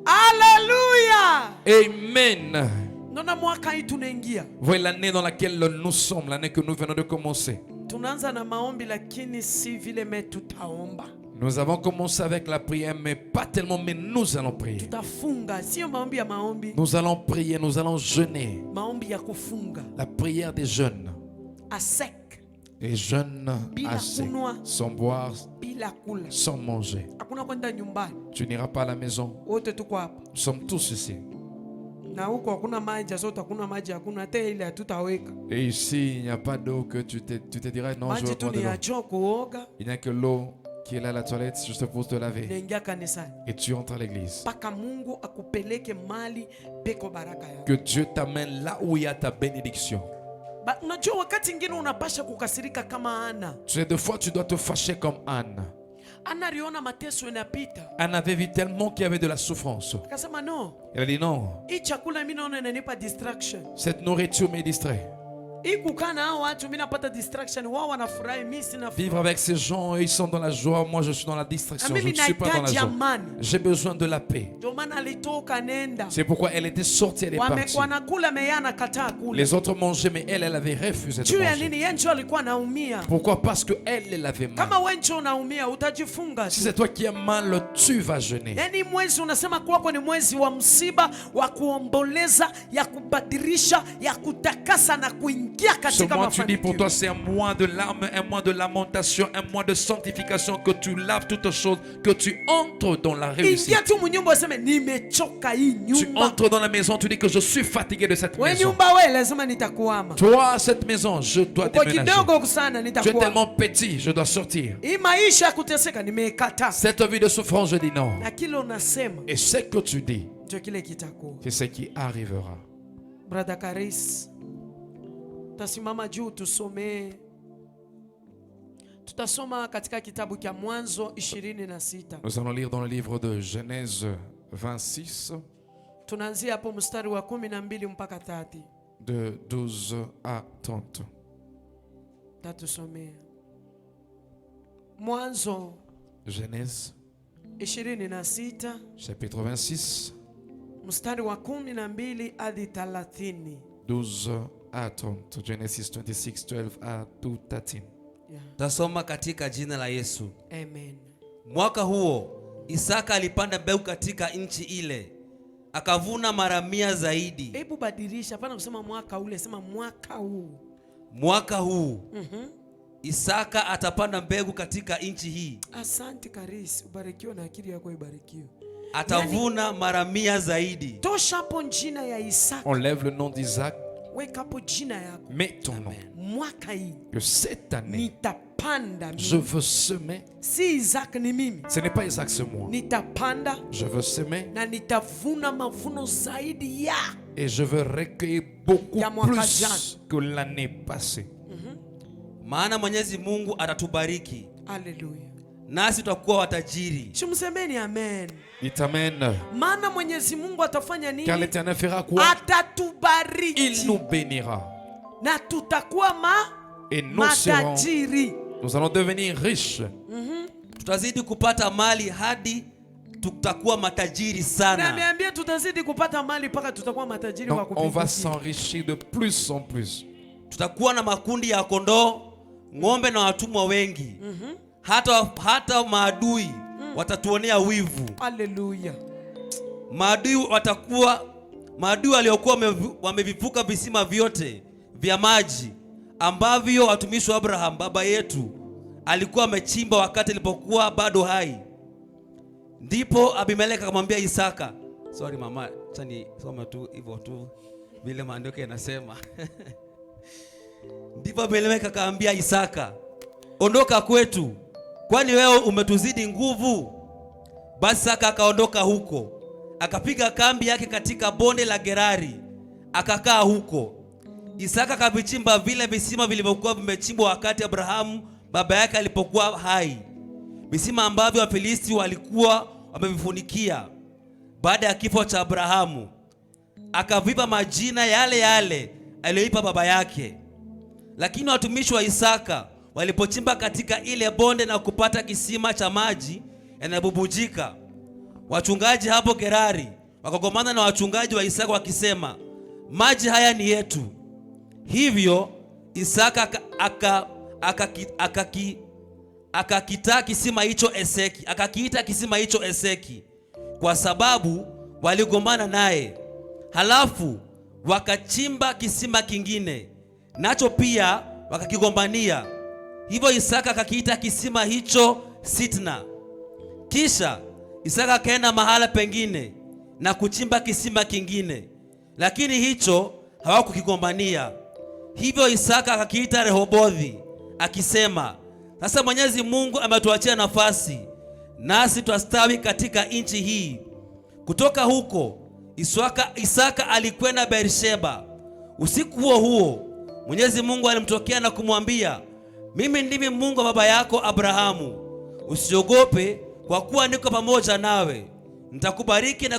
Alléluia. Amen. Voyez l'année dans laquelle nous sommes, l'année que nous venons de commencer. Nous avons commencé avec la prière, mais pas tellement, mais nous allons prier. Nous allons prier, nous allons jeûner. La prière des jeunes. Les jeunes à sec, sans boire, sans manger. Tu n'iras pas à la maison. Nous sommes tous ici. Et ici, il n'y a pas d'eau que tu te diras non, je veux prendre de l'eau. Il n'y a que l'eau qui est là à la toilette, je te pose te laver. Et tu entres à l'église. Que Dieu t'amène là où il y a ta bénédiction. Tu sais, des fois tu dois te fâcher comme Anne. Anne avait vu tellement qu'il y avait de la souffrance. Elle a dit non. Cette nourriture me distrait. Vivre avec ces gens, ils sont dans la joie, moi je suis dans la distraction. Je ne suis pas dans la joie. J'ai besoin de la paix. C'est pourquoi elle était sortie, elle est partie. Les autres mangeaient, mais elle avait refusé de manger. Pourquoi? Parce qu'elle, elle avait mal. Si c'est toi qui as mal, tu vas jeûner. Ce mois, tu dis pour toi, c'est un mois de larmes, un mois de lamentation, un mois de sanctification, que tu laves toutes choses, que tu entres dans la réussite. Tu entres dans la maison, tu dis que je suis fatigué de cette maison. Toi, cette maison, je dois déménager. Tu es tellement petit, je dois sortir. Cette vie de souffrance, je dis non. Et ce que tu dis, c'est ce qui arrivera. Brother Karis, tasimama juu tusome. Tutasoma katika kitabu cha Mwanzo 26. Nous allons lire dans le livre de Genèse 26. Tunaanzia hapo mstari wa 12 mpaka 30. De 12 à 30. Tatusomea. Mwanzo Genèse 26 chapitre 26 mstari wa 12 hadi 30. 12 à 30. Genesis 26, 12 à 13. Tasoma katika jina la Yesu. Amen. Mwaka huo Isaka alipanda mbegu katika nchi ile, akavuna mara 100 zaidi. Hebu badilisha, hapana kusema mwaka ule, sema mwaka huu. Mwaka huu Isaka atapanda mbegu katika nchi hii. Asante Karis, ubarikiwe na akili yako ibarikiwe. Atavuna mara 100 zaidi. Tosha hapo jina ya Isaka. On lève le nom d'Isaac. Weka hapo jina yako. Mets ton nom. Mwaka hii. Que cette année, nitapanda mimi. Je veux semer. Si Isaac ni mimi. Ce n'est pas Isaac, c'est moi. Nitapanda. Je veux semer. Na nitavuna mavuno zaidi ya. Et je veux recueillir beaucoup plus que l'année passée. maana Mwenyezi Mungu atatubariki. Haleluya. Nasi tutakuwa watajiri. Shumsemeni amen. Dites amen. Maana Mwenyezi Mungu atafanya nini? Car l'Éternel fera quoi? Atatubariki. Il nous bénira. Na tutakuwa et matajiri. Nous allons devenir riches. Tutazidi kupata mali hadi tutakuwa matajiri sana. Na niambia tutazidi kupata mali mpaka tutakuwa matajiri wa kupindukia. On va s'enrichir de plus en plus. Tutakuwa na makundi ya kondoo, ng'ombe na watumwa wengi. Hata maadui watatuonea wivu. Haleluya. Maadui waliokuwa wamevivuka visima vyote vya maji ambavyo watumishi wa Abraham baba yetu alikuwa amechimba wakati alipokuwa bado hai. Ndipo Abimeleki akamwambia Isaka, sorry mama, chani soma tu hivyo tu vile maandiko yanasema. Ndipo Abimeleki akamwambia Isaka, ondoka kwetu, kwani wewe umetuzidi nguvu. Basi Isaka akaondoka huko, akapiga kambi yake katika bonde la Gerari, akakaa huko. Isaka akavichimba vile visima vilivyokuwa vimechimbwa wakati Abrahamu baba yake alipokuwa hai, visima ambavyo Wafilisti walikuwa wamevifunikia baada ya kifo cha Abrahamu. Akavipa majina yale yale aliyoipa baba yake. Lakini watumishi wa Isaka walipochimba katika ile bonde na kupata kisima cha maji yanayobubujika, wachungaji hapo Gerari wakagomana na wachungaji wa Isaka wakisema, maji haya ni yetu. Hivyo Isaka akakiita kisima hicho Eseki, kwa sababu waligombana naye. Halafu wakachimba kisima kingine, nacho pia wakakigombania. Hivyo Isaka akakiita kisima hicho Sitna. Kisha Isaka akaenda mahala pengine na kuchimba kisima kingine, lakini hicho hawakukigombania. Hivyo Isaka akakiita Rehobothi, akisema, sasa Mwenyezi Mungu ametuachia nafasi, nasi twastawi katika nchi hii. Kutoka huko Isaka alikwenda Beersheba. Usiku huo huo Mwenyezi Mungu alimtokea na kumwambia, mimi ndimi Mungu wa baba yako Abrahamu. Usiogope, kwa kuwa niko pamoja nawe. Nitakubariki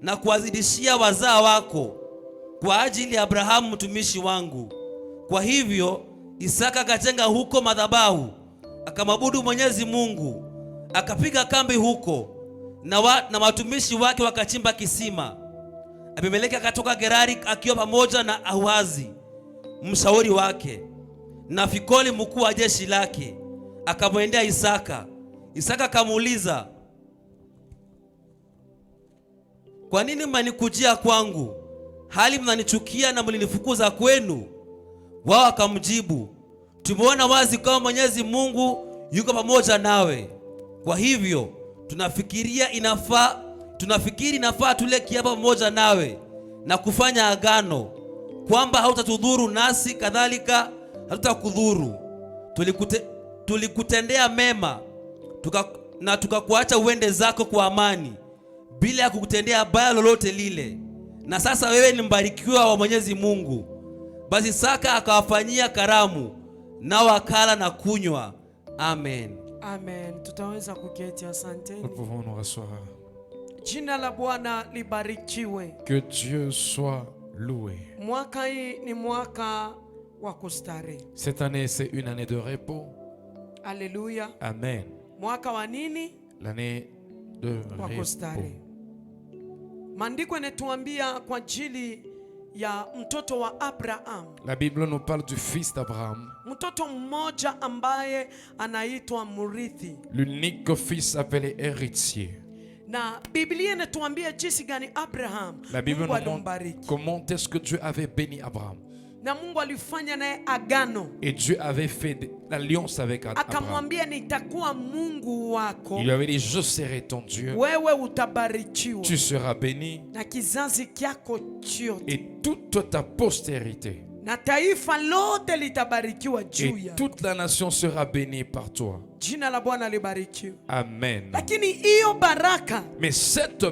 na kuwazidishia wazao wako kwa ajili ya Abrahamu mtumishi wangu. Kwa hivyo Isaka akajenga huko madhabahu, akamwabudu Mwenyezi Mungu. Akapiga kambi huko na watumishi wake wakachimba kisima. Abimeleki akatoka Gerari akiwa pamoja na Ahazi mshauri wake na Fikoli mkuu wa jeshi lake. Akamwendea Isaka. Isaka akamuuliza, kwa nini mnanikujia kwangu hali mnanichukia na mlinifukuza kwenu? Wao akamjibu, tumeona wazi kama Mwenyezi Mungu yuko pamoja nawe. Kwa hivyo tunafikiri inafaa tule kiapo pamoja nawe na kufanya agano kwamba hautatudhuru nasi kadhalika hatutakudhuru. Tulikutendea mema na tukakuacha uende zako kwa amani bila ya kukutendea baya lolote lile. Na sasa wewe ni mbarikiwa wa Mwenyezi Mungu. Basi Isaka akawafanyia karamu, nao wakala na kunywa. Amen. Amen. Tutaweza kuketi, asanteni. Nous pouvons nous rasseoir. Jina la Bwana libarikiwe. Que Dieu soit loué. Mwaka hii ni mwaka wa kustarehe. Cette année c'est une année de repos. Alléluia. Amen. Mwaka wa nini? L'année de repos. Maandiko yanatuambia kwa ajili ya mtoto wa Abraham. La Bible nous parle du fils d'Abraham. Mtoto mmoja ambaye anaitwa mrithi. L'unique fils appelé héritier. Na Biblia inatuambia jinsi gani Abraham, la Bible nous montre comment est-ce que Dieu avait béni Abraham. Na Mungu alifanya naye agano. Et Dieu avait fait l'alliance avec Abraham. Akamwambia nitakuwa Mungu wako. Il lui avait dit, je serai ton Dieu. Wewe utabarikiwa. Tu seras béni. Na kizazi kyako chote. Et toute ta postérité. Na taifa lote litabarikiwa juu Et yako. toute la nation sera bénie par toi. Jina la Bwana libarikiwe. Amen. Lakini hiyo baraka, Mais cette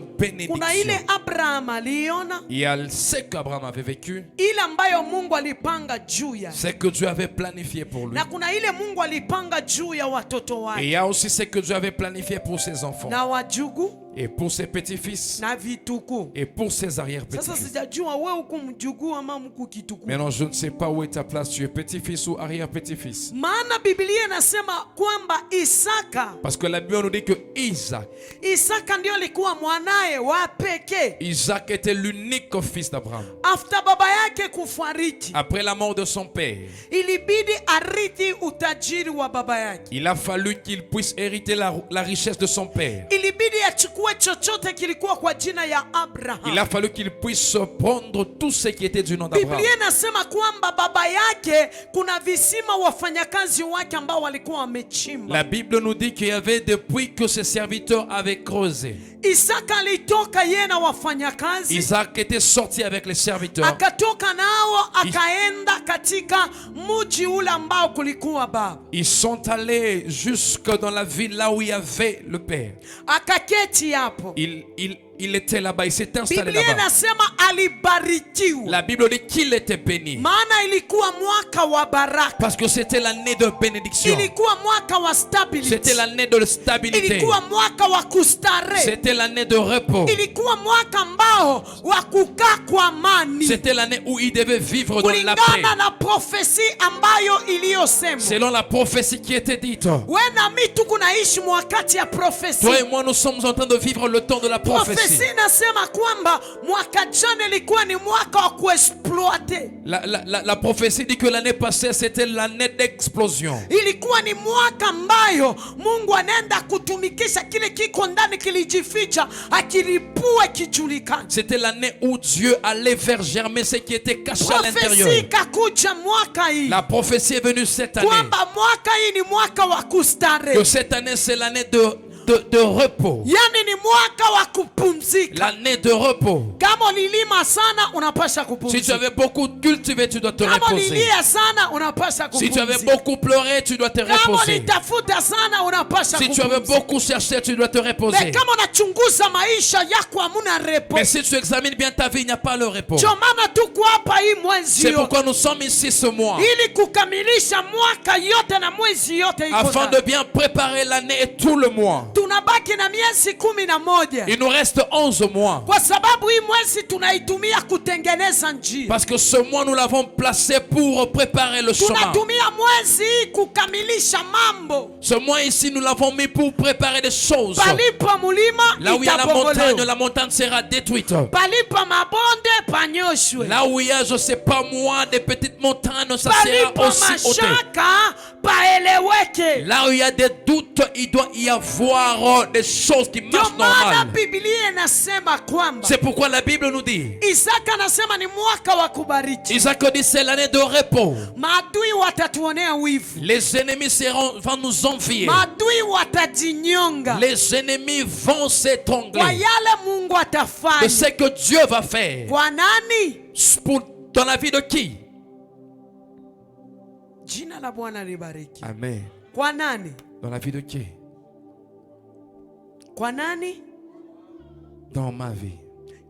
kuna ile bénédiction, Abraham aliona, il y a ce qu'Abraham avait vécu, ile ambayo Mungu alipanga juu ya. c'est que Dieu avait planifié pour lui. Na kuna ile Mungu alipanga juu ya watoto Et il wake. y a aussi ce que Dieu avait planifié pour ses enfants, Na wajugu et pour ses petits-fils, na vituku. et pour ses Sasa arrière-petits-fils. sijajua wewe uko mjukuu ama mko kituku. Maintenant, je ne sais pas où est ta place, tu es petit-fils ou arrière-petit-fils. Maana Biblia inasema kwamba Isaka, Parce que la Bible nous dit que Isaka ndio alikuwa mwanaye wa pekee. Isaac était l'unique fils d'Abraham. After baba yake kufariki, Après la mort de son père, ilibidi arithi utajiri wa baba yake. il a fallu qu'il puisse hériter la richesse de son père. Ilibidi achukue chochote kilikuwa kwa jina ya Abraham. Il a fallu qu'il puisse prendre tout ce qui était du nom d'Abraham. Biblia inasema kwamba baba yake kuna visima wafanyakazi wake ambao walikuwa wamechimba. La Bible nous dit qu'il y avait des puits que ses serviteurs avaient creusés. Isaka alitoka yeye na wafanyakazi. Isaac était sorti avec les serviteurs. Akatoka nao akaenda katika mji ule ambao kulikuwa baba. Ils sont allés jusque dans la ville là où il y avait le père. Akaketi hapo. Il était là-bas, il s'est installé Biblia là-bas. inasema alibarikiwa. La Bible dit qu'il était béni. Maana ilikuwa mwaka wa baraka. Parce que c'était l'année de bénédiction. Ilikuwa mwaka wa stability. C'était l'année de stabilité. Ilikuwa mwaka wa kustarehe. C'était l'année de repos. Ilikuwa mwaka ambao wa kukaa kwa amani. C'était l'année où il devait vivre dans la paix. Kulingana na profesi ambayo iliyosema. Selon la prophétie qui était dite. Wewe na mimi tunaishi mwakati ya profesi. Toi et moi, nous sommes en train de vivre le temps de la prophétie. Profesi inasema kwamba mwaka jana ilikuwa ni mwaka wa kuexploiter. La prophétie dit que l'année passée c'était l'année d'explosion. Ilikuwa ni mwaka ambayo Mungu anaenda kutumikisha kile kiko ndani kilijificha akilipue kijulikane. C'était l'année où Dieu allait faire germer ce qui était caché à l'intérieur. Profesi kakuja mwaka hii. La prophétie est venue cette année. Kwamba mwaka hii ni mwaka wa kustarehe. Que cette année c'est l'année de repos. Yani ni mwaka wa kupumzika. L'année de repos. Kama ulilima sana unapasha kupumzika. Si tu avais beaucoup cultivé, tu dois te Kama reposer. ulilia sana unapasha kupumzika. Si tu avais beaucoup pleuré, tu dois te Kama reposer. ulitafuta sana unapasha Si tu avais kupumzika. beaucoup cherché, tu dois te reposer. Mais kama unachunguza maisha yako hamuna repos. Mais si tu examines bien ta vie, il n'y a pas le repos. Ndio maana tuko hapa hii mwezi C'est yote. pourquoi nous sommes ici ce mois. Ili kukamilisha mwaka yote na mwezi yote iko. Afin de bien préparer l'année et tout le mois. Tunabaki na miezi 11. Il nous reste 11 mois. Kwa sababu hii mwezi tunaitumia kutengeneza njia. Parce que ce mois nous l'avons placé pour préparer le chemin. Tunatumia mwezi kukamilisha mambo. Ce mois ici nous l'avons mis pour préparer des choses. Palipo mulima Là où il y a la montagne sera détruite. Palipo mabonde panyoshwe. Là où il y a, je sais pas moi, des petites montagnes, ça sera aussi ôté. Paeleweke. Là où il y a des doutes, il doit y avoir des choses qui marchent normales. C'est pourquoi la Bible nous dit, Isaka anasema ni mwaka wa kubariki. Isaac dit c'est l'année de repos. Maadui watatuonea wivu. Les ennemis vont nous envier. Maadui watajinyonga. Les ennemis vont s'étrangler. Kwa yale Mungu atafanya. De ce que Dieu va faire. Kwa nani? Dans la vie de qui? Jina la Bwana libariki. Amen. Kwa nani? Dans la vie de qui? Kwa nani? Dans ma vie.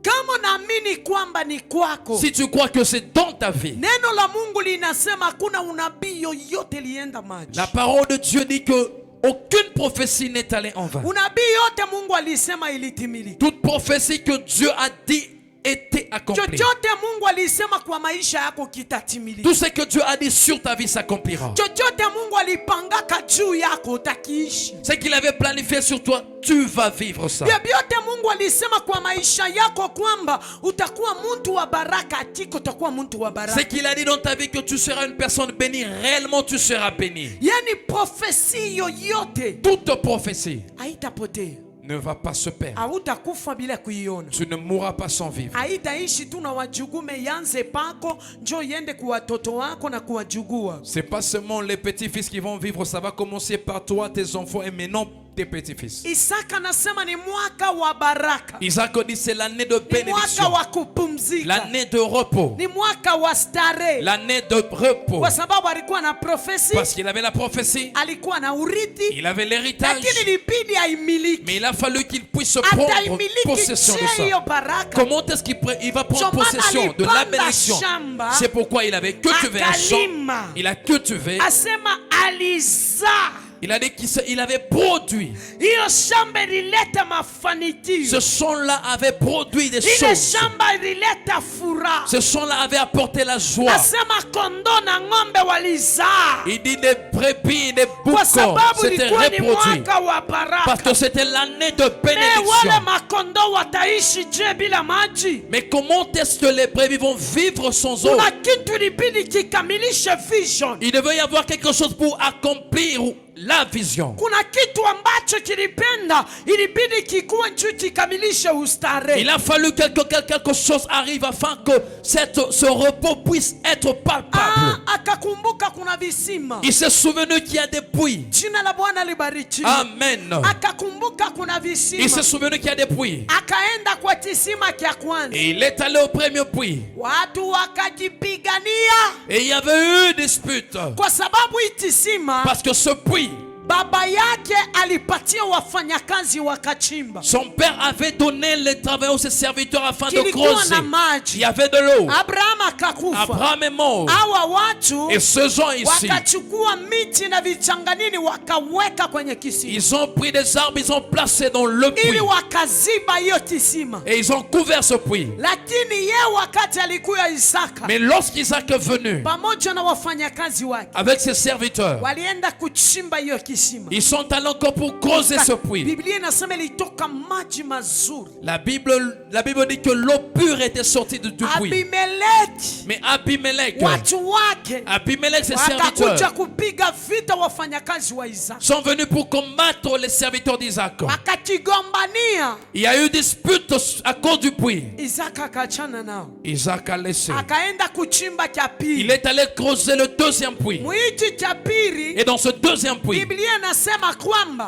Kama naamini kwamba ni kwako. Si tu crois que c'est dans ta vie. Neno la Mungu linasema hakuna unabii yoyote lienda maji. La parole de Dieu dit que aucune prophétie n'est allée en vain. Unabii yote Mungu alisema ilitimilika. Toute prophétie que Dieu a dit était accomplie. Chochote Mungu alisema kwa maisha yako kitatimilika. Tout ce que Dieu a dit sur ta vie s'accomplira. Chochote Mungu alipangaka juu yako utakiishi. Ce qu'il avait planifié sur toi, tu vas vivre ça. Yote Mungu alisema kwa maisha yako kwamba utakuwa mtu wa baraka, atiko utakuwa mtu wa baraka. Ce qu'il a dit dans ta vie que tu seras une personne bénie, réellement tu seras béni. Yani prophétie yoyote, toute prophétie haitapotea. Ne va pas se perdre. Hautakufa bila kuiona. Tu ne mourras pas sans vivre. Haitaishi tu na wajugume yanze pako njoo yende kwa watoto wako na kuwajugua. C'est pas seulement les petits-fils qui vont vivre, ça va commencer par toi, tes enfants et maintenant tes petits-fils. Isaac dit c'est l'année de bénédiction, l'année de repos, l'année de repos. Parce qu'il avait la prophétie, il avait l'héritage, mais il a fallu qu'il puisse prendre possession de ça. Comment est-ce qu'il va prendre possession de la bénédiction? C'est pourquoi il avait cultivé un champ, il a cultivé. Il a dit qu'il avait produit. Ce champ-là avait produit des choses. Ce champ-là avait apporté la joie. Il dit des brebis, des boucs s'étaient reproduits. Parce que c'était l'année de bénédiction. Mais comment est-ce que les brebis vont vivre sans eau? Il devait y avoir quelque chose pour accomplir la vision. Il a fallu quelque chose arrive afin que ce repos puisse être palpable. Il s'est souvenu qu'il y a des puits. Amen. Il s'est souvenu qu'il y a des puits. Et il est allé au premier puits. Et il y avait eu des disputes. Parce que ce puits, son père avait donné les travailleurs aux serviteurs afin de creuser. Il y avait de l'eau. Abraham est mort. Et ce gens ici, ils ont pris des arbres, ils ont placé dans le puits. Et ils ont couvert ce puits. Mais lorsqu'Isaac est venu avec ses serviteurs, ils sont allés encore pour creuser ce puits. La Bible dit que l'eau pure était sortie du puits. Mais Abimelech, ses serviteurs, sont venus pour combattre les serviteurs d'Isaac. Il y a eu dispute à cause du puits. Isaac a laissé. Il est allé creuser le deuxième puits. Et dans ce deuxième puits,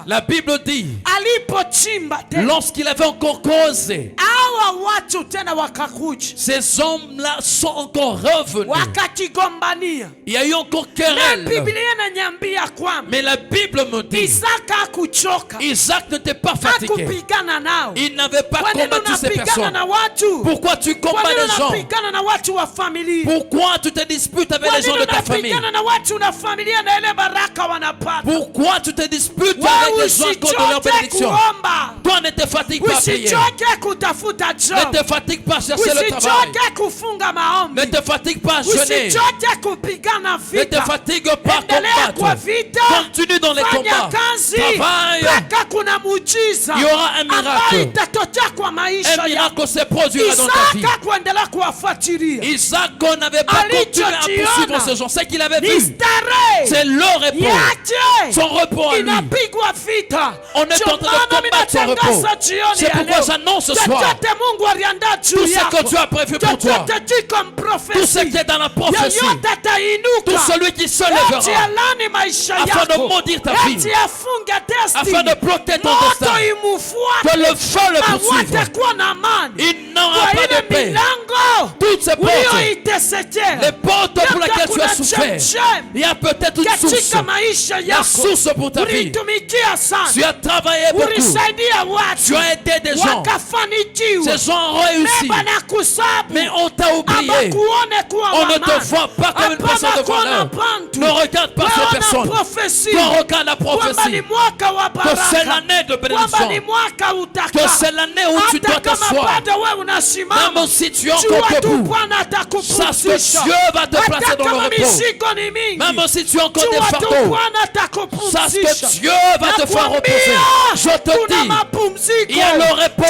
la Bible dit, lorsqu'il avait encore causé, ces hommes-là sont encore revenus. Il y a eu encore querelle. Mais la Bible me dit, Isaac n'était pas fatigué. Il n'avait pas combattu ces personnes. Pourquoi tu combats les gens? Pourquoi tu te disputes avec les gens de ta famille? Pourquoi tu te disputes avec les gens contre leur bénédiction? Toi, ne te fatigue pas à prier. Ne te fatigue pas à chercher le travail. Ne te fatigue pas à jeûner. Ne te fatigue pas à combattre. Continue dans les combats. Travaille. Il y aura un miracle. Un miracle se produira dans ta vie. Isaac n'avait pas continué à poursuivre ce genre. Ce qu'il avait vu, c'est le repos. Son repos à lui. On est en train de combattre son repos. C'est pourquoi j'annonce ce soir tout ce que tu as prévu pour toi, tout ce qui est dans la prophétie, tout celui qui se lèvera afin de maudire ta vie, afin de bloquer ton destin, que le feu le poursuive. Il n'aura pas de paix. Toutes ces portes, les portes pour lesquelles tu as souffert, il y a peut-être une source, la source pour ta vie. Tu as travaillé beaucoup, tu as aidé des gens, ces gens ont réussi, mais on t'a oublié. On ne te voit pas comme une personne de valeur. Ne regarde pas ces personnes. Toi, regarde la prophétie, que c'est l'année de bénédiction, que c'est l'année où tu dois t'asseoir. Même si tu es encore debout, sache que Dieu va te placer dans le repos. Même si tu es encore des fardeaux, sache que Dieu va te faire reposer. Je te dis, il y a le repos.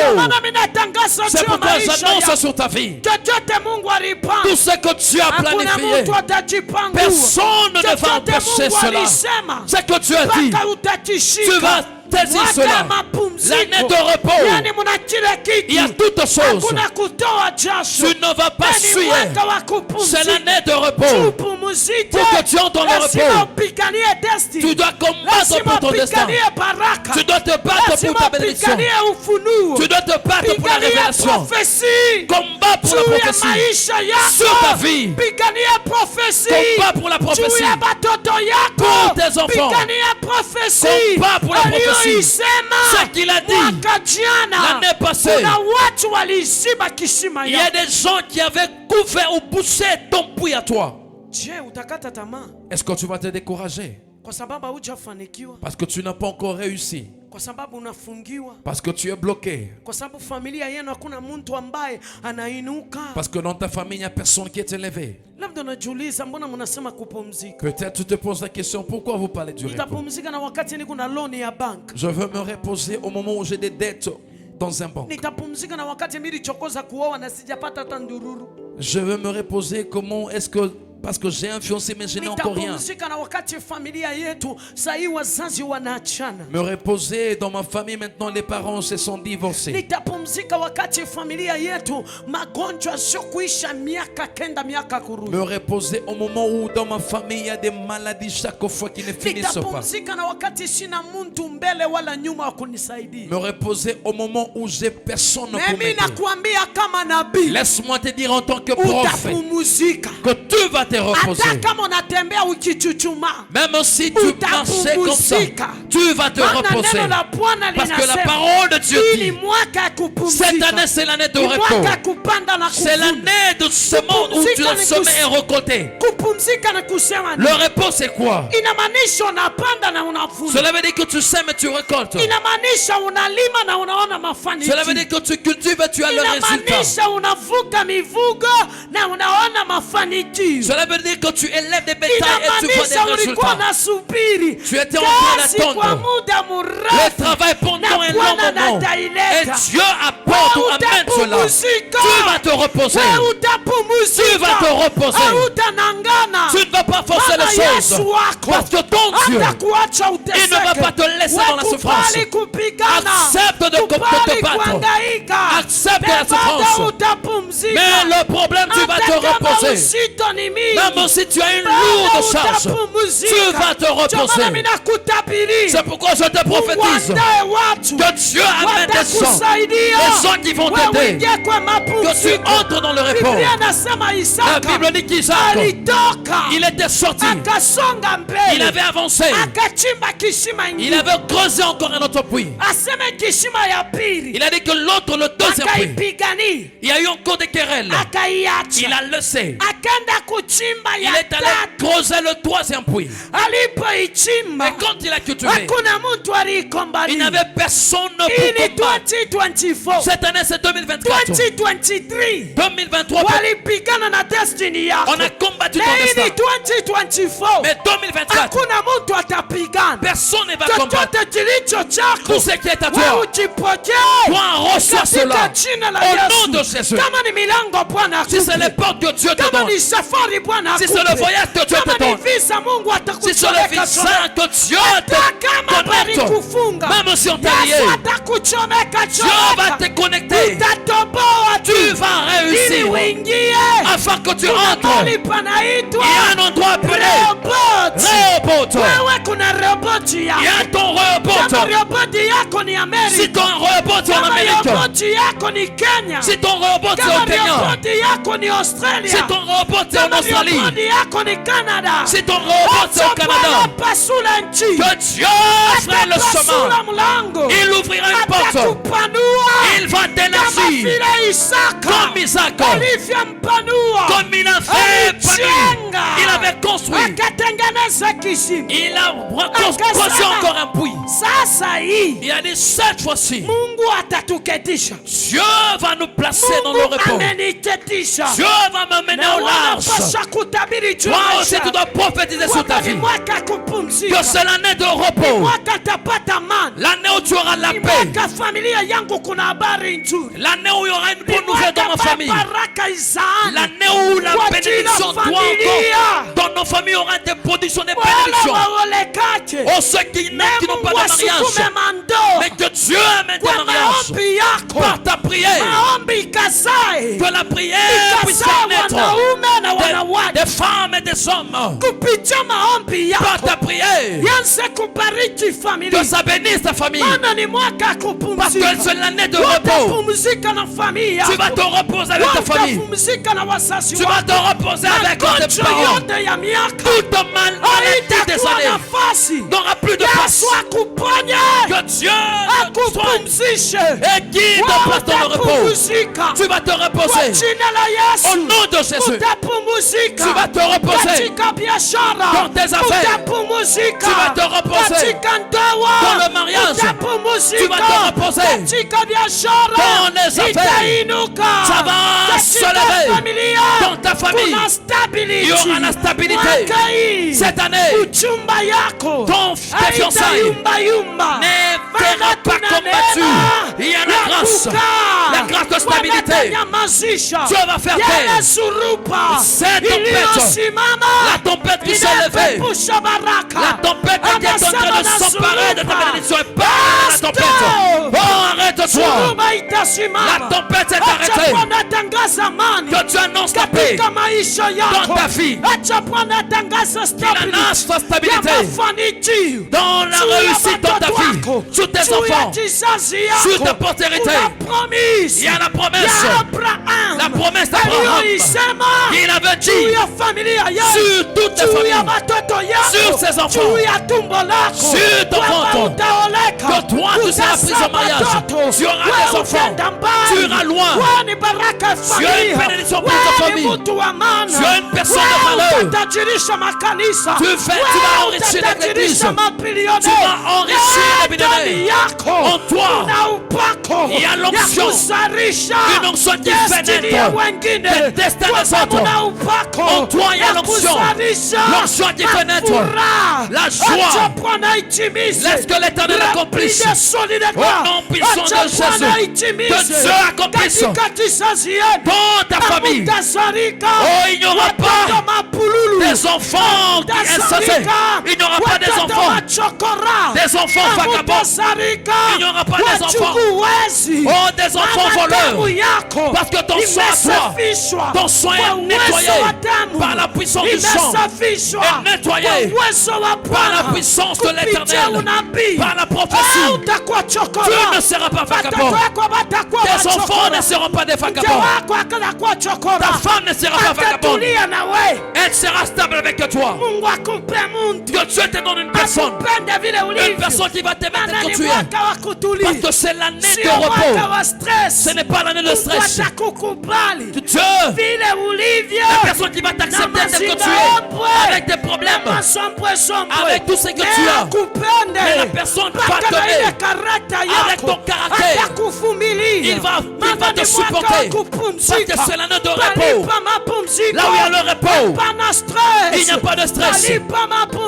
C'est pourquoi j'annonce sur ta vie, tout ce que tu as planifié, personne ne va empêcher cela. Ce que tu as dit, tu vas Saisis cela. L'année de repos. Il y a toutes choses. Tu ne vas pas suer. C'est l'année de repos. Pour que tu entres dans le repos, tu dois combattre pour ton destin. Tu dois te battre pour ta bénédiction. Tu dois te battre pour la révélation. Combat pour la prophétie sur ta vie. Combat pour la prophétie pour tes enfants. Combat pour la prophétie. Ce qu'il a dit l'année passée. Il y a des gens qui avaient couvert ou bouché ton puits à toi. Est-ce que tu vas te décourager? Parce que tu n'as pas encore réussi. Parce que tu es bloqué. Parce que dans ta famille, il n'y a personne qui est élevé. Peut-être tu te poses la question, pourquoi vous parlez du repos? Je veux me reposer au moment où j'ai des dettes dans un banque. Je veux me reposer comment est-ce que... Parce que j'ai influencé mais je n'ai encore rien. Me reposer dans ma famille maintenant, les parents se sont divorcés. Me reposer au moment où dans ma famille il y a des maladies chaque fois qui ne finissent pas. Me reposer au moment où j'ai personne pour m'aider. Laisse-moi te dire en tant que prophète que tu vas te reposer. Même si tu marchais comme ça, tu vas te reposer. Parce que la parole de Dieu dit, cette année c'est l'année de repos. C'est l'année de ce monde où tu as semé et récolté. Le repos c'est quoi? Cela veut dire que tu sèmes et tu récoltes. Cela veut dire que tu cultives et tu as le résultat. Cela veut dire que tu élèves des bétails et tu vois des résultats. Tu étais en train d'attendre le travail pendant un long moment. Et Dieu apporte ou amène cela. Tu vas te reposer. Tu vas te reposer. Tu ne vas pas forcer les choses. Parce que ton Dieu, il ne va pas te laisser dans la souffrance. Accepte de te battre. Accepte la souffrance. Mais le problème, tu vas te reposer. Même si tu as une lourde charge, tu vas te reposer. C'est pourquoi je te prophétise que Dieu amène des gens qui vont t'aider, que tu entres dans le repos. La Bible dit qu'Isaac, il était sorti, il avait avancé, il avait creusé encore un autre puits. Il a dit que l'autre, le deuxième puits, il y a eu encore des querelles. Il a laissé. Il est allé creuser le troisième puits. Et quand il a cultivé, il n'y avait personne pour combattre. Cette année c'est 2024. 2023, on a combattu ton destin. Mais 2024, personne ne va combattre. Tout ce qui est à toi, toi reçois cela au nom de Jésus. Si c'est les portes que Dieu te donne, si c'est le voyage que Dieu te donne, si c'est le visa que Dieu te connecte, même si on t'a lié, Dieu va te connecter. Tu vas réussir afin que tu entres. Il y a un endroit appelé Rehoboth. Il y a ton Rehoboth. Si ton Rehoboth est en Amérique, si ton Rehoboth est au Kenya, si ton Rehoboth est en Australie, si ton Rehoboth est au Canada, que Dieu fera le chemin. Il ouvrira une porte. Il va t'élargir comme Isaac, comme il a fait Panou. Il avait construit. Il a construit encore un puits. Il a dit cette fois-ci, Dieu va nous placer dans le repos. Dieu va m'amener au large. Toi aussi tu dois prophétiser sur ta vie que c'est l'année de repos, l'année où tu auras la paix, l'année où il y aura une bonne nouvelle dans ma famille, l'année où la bénédiction doit encore Dans nos familles aura des productions, des bénédictions. Oh, ceux qui n'ont pas de mariage, mais que Dieu amène des mariages par ta prière. Que la prière puisse faire naître des femmes et des hommes par ta prière. Que ça bénisse ta famille. Parce que c'est l'année de repos. Tu vas te reposer avec ta famille. Tu vas te reposer avec tes parents. Toute maladie des années n'aura plus de place. Que Dieu te soigne et guide en place dans le repos. Tu vas te reposer au nom de Jésus. Tu vas te reposer dans tes affaires. Tu vas te reposer dans le mariage. Tu vas te reposer dans les affaires. Ça va se lever dans ta famille. Il y aura la stabilité. Cette année, tes fiançailles ne verra pas combattu. Il y a la grâce de stabilité. Dieu va faire taire cette tempête. La tempête qui s'est levée. La tempête qui est en train de s'emparer de ta bénédiction. Et pas la tempête. Oh, arrête-toi. La tempête s'est arrêtée. Que tu annonces la paix dans ta vie. Qu'il annonce la stabilité dans la réussite dans ta vie. Sur tes enfants. Sur ta postérité. Il y a la promesse. La promesse d'Abraham. Il avait dit sur toutes les familles, sur ses enfants, sur ton ventre, que toi tu seras pris en mariage. Tu auras des enfants. Tu iras loin. Tu as une bénédiction pour ta famille. Tu as une personne de valeur. Tu vas enrichir l'église. Tu vas enrichir les bidonnés. En toi, il y a l'onction. Une onction qui fait naître des destins des autres. En toi, il y a l'onction. L'onction qui fait naître la joie. Laisse que l'Éternel accomplisse. Au nom puissant de Jésus. Que Dieu accomplisse dans ta famille. Oh, il n'y aura pas des enfants insensés. Il n'y aura pas des enfants vagabonds. Il n'y aura pas des enfants. Oh, des enfants voleurs. Parce que ton sang à toi, ton sang est nettoyé par la puissance du sang. Est nettoyé par la puissance de l'Éternel. Par la prophétie. Tu ne seras pas vagabond. Tes enfants ne seront pas des vagabonds. Ta femme ne sera pas vagabonde. Elle sera stable avec toi. Que Dieu te donne une personne. Une personne qui va t'aimer tel que tu es. Parce que c'est l'année de repos. Ce n'est pas l'année de stress. Dieu, la personne qui va t'accepter tel que tu es. Avec tes problèmes. Avec tout ce que tu as. Mais la personne va t'aimer. Avec ton caractère. Il va te supporter. Parce que c'est l'année de repos. Là où il y a le repos, il n'y a pas de stress.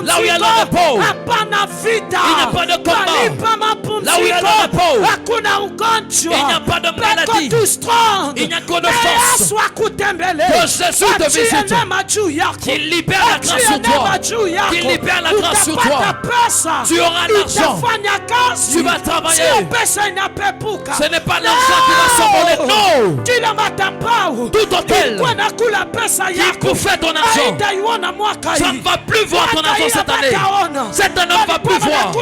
Là où il y a le repos, il n'y a pas de combat. Là où il y a le repos, il n'y a pas de maladie. Il n'y a que de force. Que Jésus te visite. Qu'il libère la grâce sur toi. Qu'il libère la grâce sur toi. Tu auras l'argent. Tu vas travailler. Ce n'est pas l'argent qui va s'envoler. Non. Tout hôtel qui bouffait ton argent, ça ne va plus voir ton argent cette année. Cette année on ne va plus voir.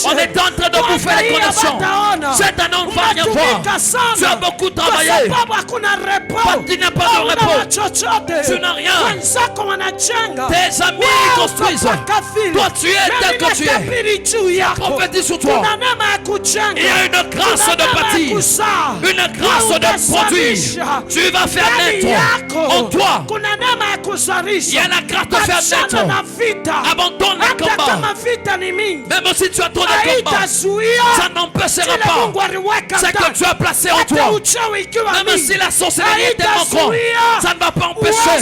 On est en train de bouffer les connexions. Cette année on ne va rien voir. Tu as beaucoup travaillé. Parce qu'il n'y a pas de repos. Tu n'as rien. Tes amis construisent. Toi tu es tel que tu es. Prophétise sur toi. Il y a une grâce de bâtir. Une grâce de produire. Tu vas faire naître en toi. Il y a la grâce de faire naître. Abandonne les combats. Même si tu as trop de combats, ça n'empêchera pas ce que tu as placé en toi. Même si la sorcellerie est tellement grande, ça ne va pas empêcher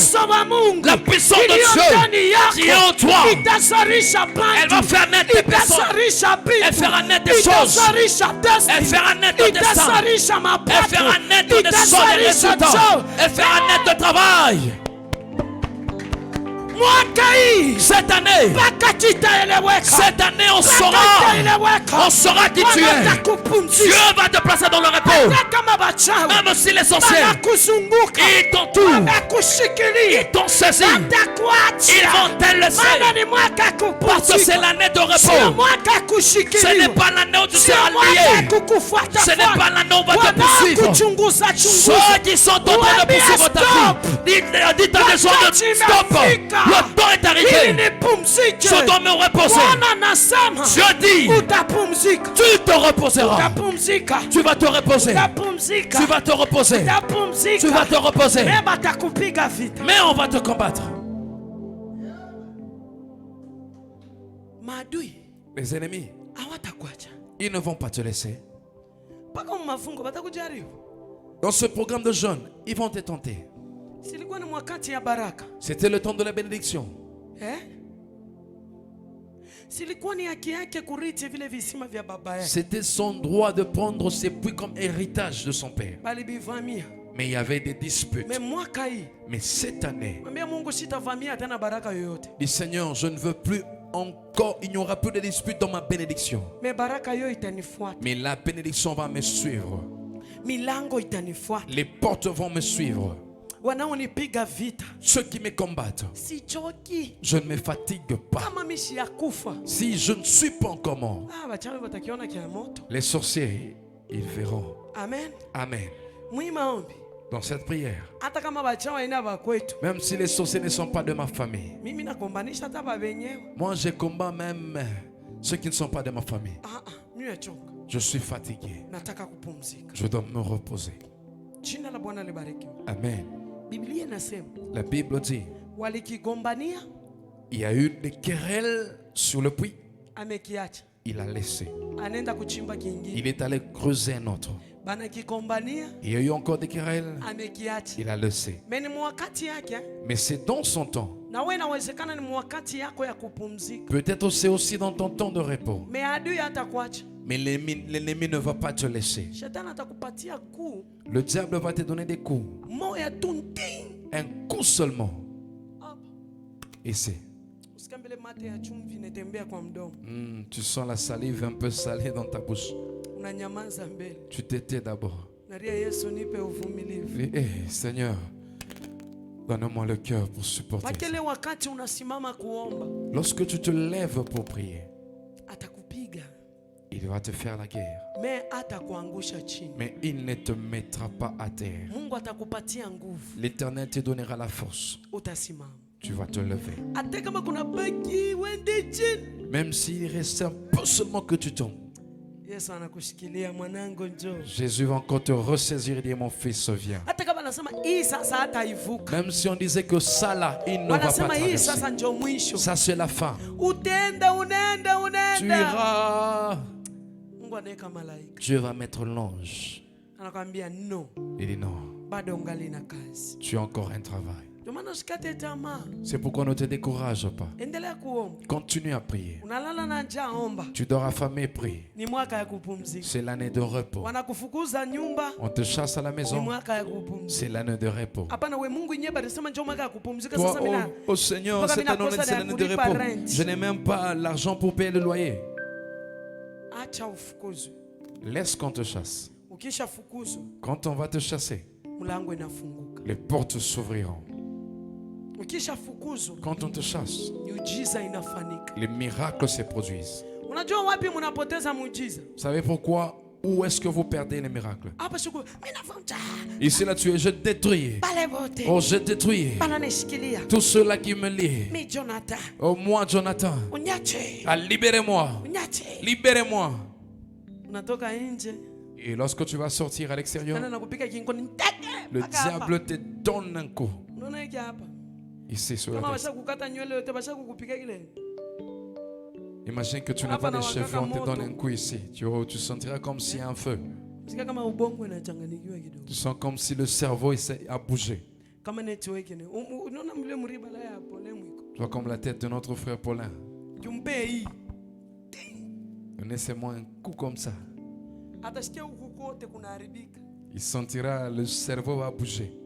la puissance de Dieu qui est en toi. Elle va faire naître des personnes. Elle fera naître des choses. Elle fera naître des destins. Elle fera naître des choses et des résultats. Elle fera naître de travail. Cette année, on saura qui tu es. Dieu va te placer dans le repos. Même si les sorciers, ils t'entourent, ils t'ont saisi, ils vont te laisser. Parce que c'est l'année de repos. Ce n'est pas l'année où tu seras lié. Ce n'est pas l'année où on va te poursuivre. Ceux qui sont en train de poursuivre ta vie, dites à des gens de stop. Le temps est arrivé. Je dois me reposer. Dieu dit, tu te reposeras. Tu vas te reposer. Tu vas te reposer. Tu vas te reposer. Mais on va te combattre. Les ennemis, ils ne vont pas te laisser. Dans ce programme de jeûne, ils vont te tenter. C'était le temps de la bénédiction. C'était son droit de prendre ses puits comme héritage de son père. Mais il y avait des disputes. Mais cette année, dit Seigneur, je ne veux plus encore, il n'y aura plus de disputes dans ma bénédiction. Mais la bénédiction va me suivre. Les portes vont me suivre. Ceux qui me combattent, je ne me fatigue pas. Si je ne suis pas encore mort, les sorciers, ils verront. Amen. Amen. Dans cette prière, même si les sorciers ne sont pas de ma famille, moi je combats même ceux qui ne sont pas de ma famille. Je suis fatigué. Je dois me reposer. Amen. La Bible dit, il y a eu des querelles sur le puits. Il a laissé. Il est allé creuser un autre. Il y a eu encore des querelles. Il a laissé. Mais c'est dans son temps. Peut-être c'est aussi dans ton temps de repos. Mais l'ennemi ne va pas te laisser. Le diable va te donner des coups. Un coup seulement. Ici. Tu sens la salive un peu salée dans ta bouche. Tu t'étais d'abord. Hey, Seigneur, donne-moi le cœur pour supporter ça. Lorsque tu te lèves pour prier, il va te faire la guerre. Mais il ne te mettra pas à terre. L'Éternel te donnera la force. Tu vas te lever. Même s'il reste un peu seulement que tu tombes, Jésus va encore te ressaisir et dire, mon fils, viens. Même si on disait que ça là, il ne va pas traverser. Ça c'est la fin. Tu iras. Dieu va mettre l'ange. Il dit non. Tu as encore un travail. C'est pourquoi ne te décourage pas. Continue à prier. Tu dors affamé, prie. C'est l'année de repos. On te chasse à la maison. C'est l'année de repos. Toi, oh Seigneur, cette année c'est l'année de repos. Je n'ai même pas l'argent pour payer le loyer. Laisse qu'on te chasse. Quand on va te chasser, les portes s'ouvriront. Quand on te chasse, les miracles se produisent. Vous savez pourquoi? Où est-ce que vous perdez les miracles? Ici là tu es, je détruis. Oh, je détruis tous ceux-là qui me lient. Oh, moi Jonathan, ah, libérez-moi. Libérez-moi. Et lorsque tu vas sortir à l'extérieur, le diable te donne un coup. Ici sur la tête. Imagine que tu n'as pas de cheveux, on te donne un coup ici. Tu sentiras comme s'il y a un feu. Tu sens comme si le cerveau a bougé. Tu vois comme la tête de notre frère Paulin. Donnez-moi un coup comme ça. Il sentira le cerveau va bouger.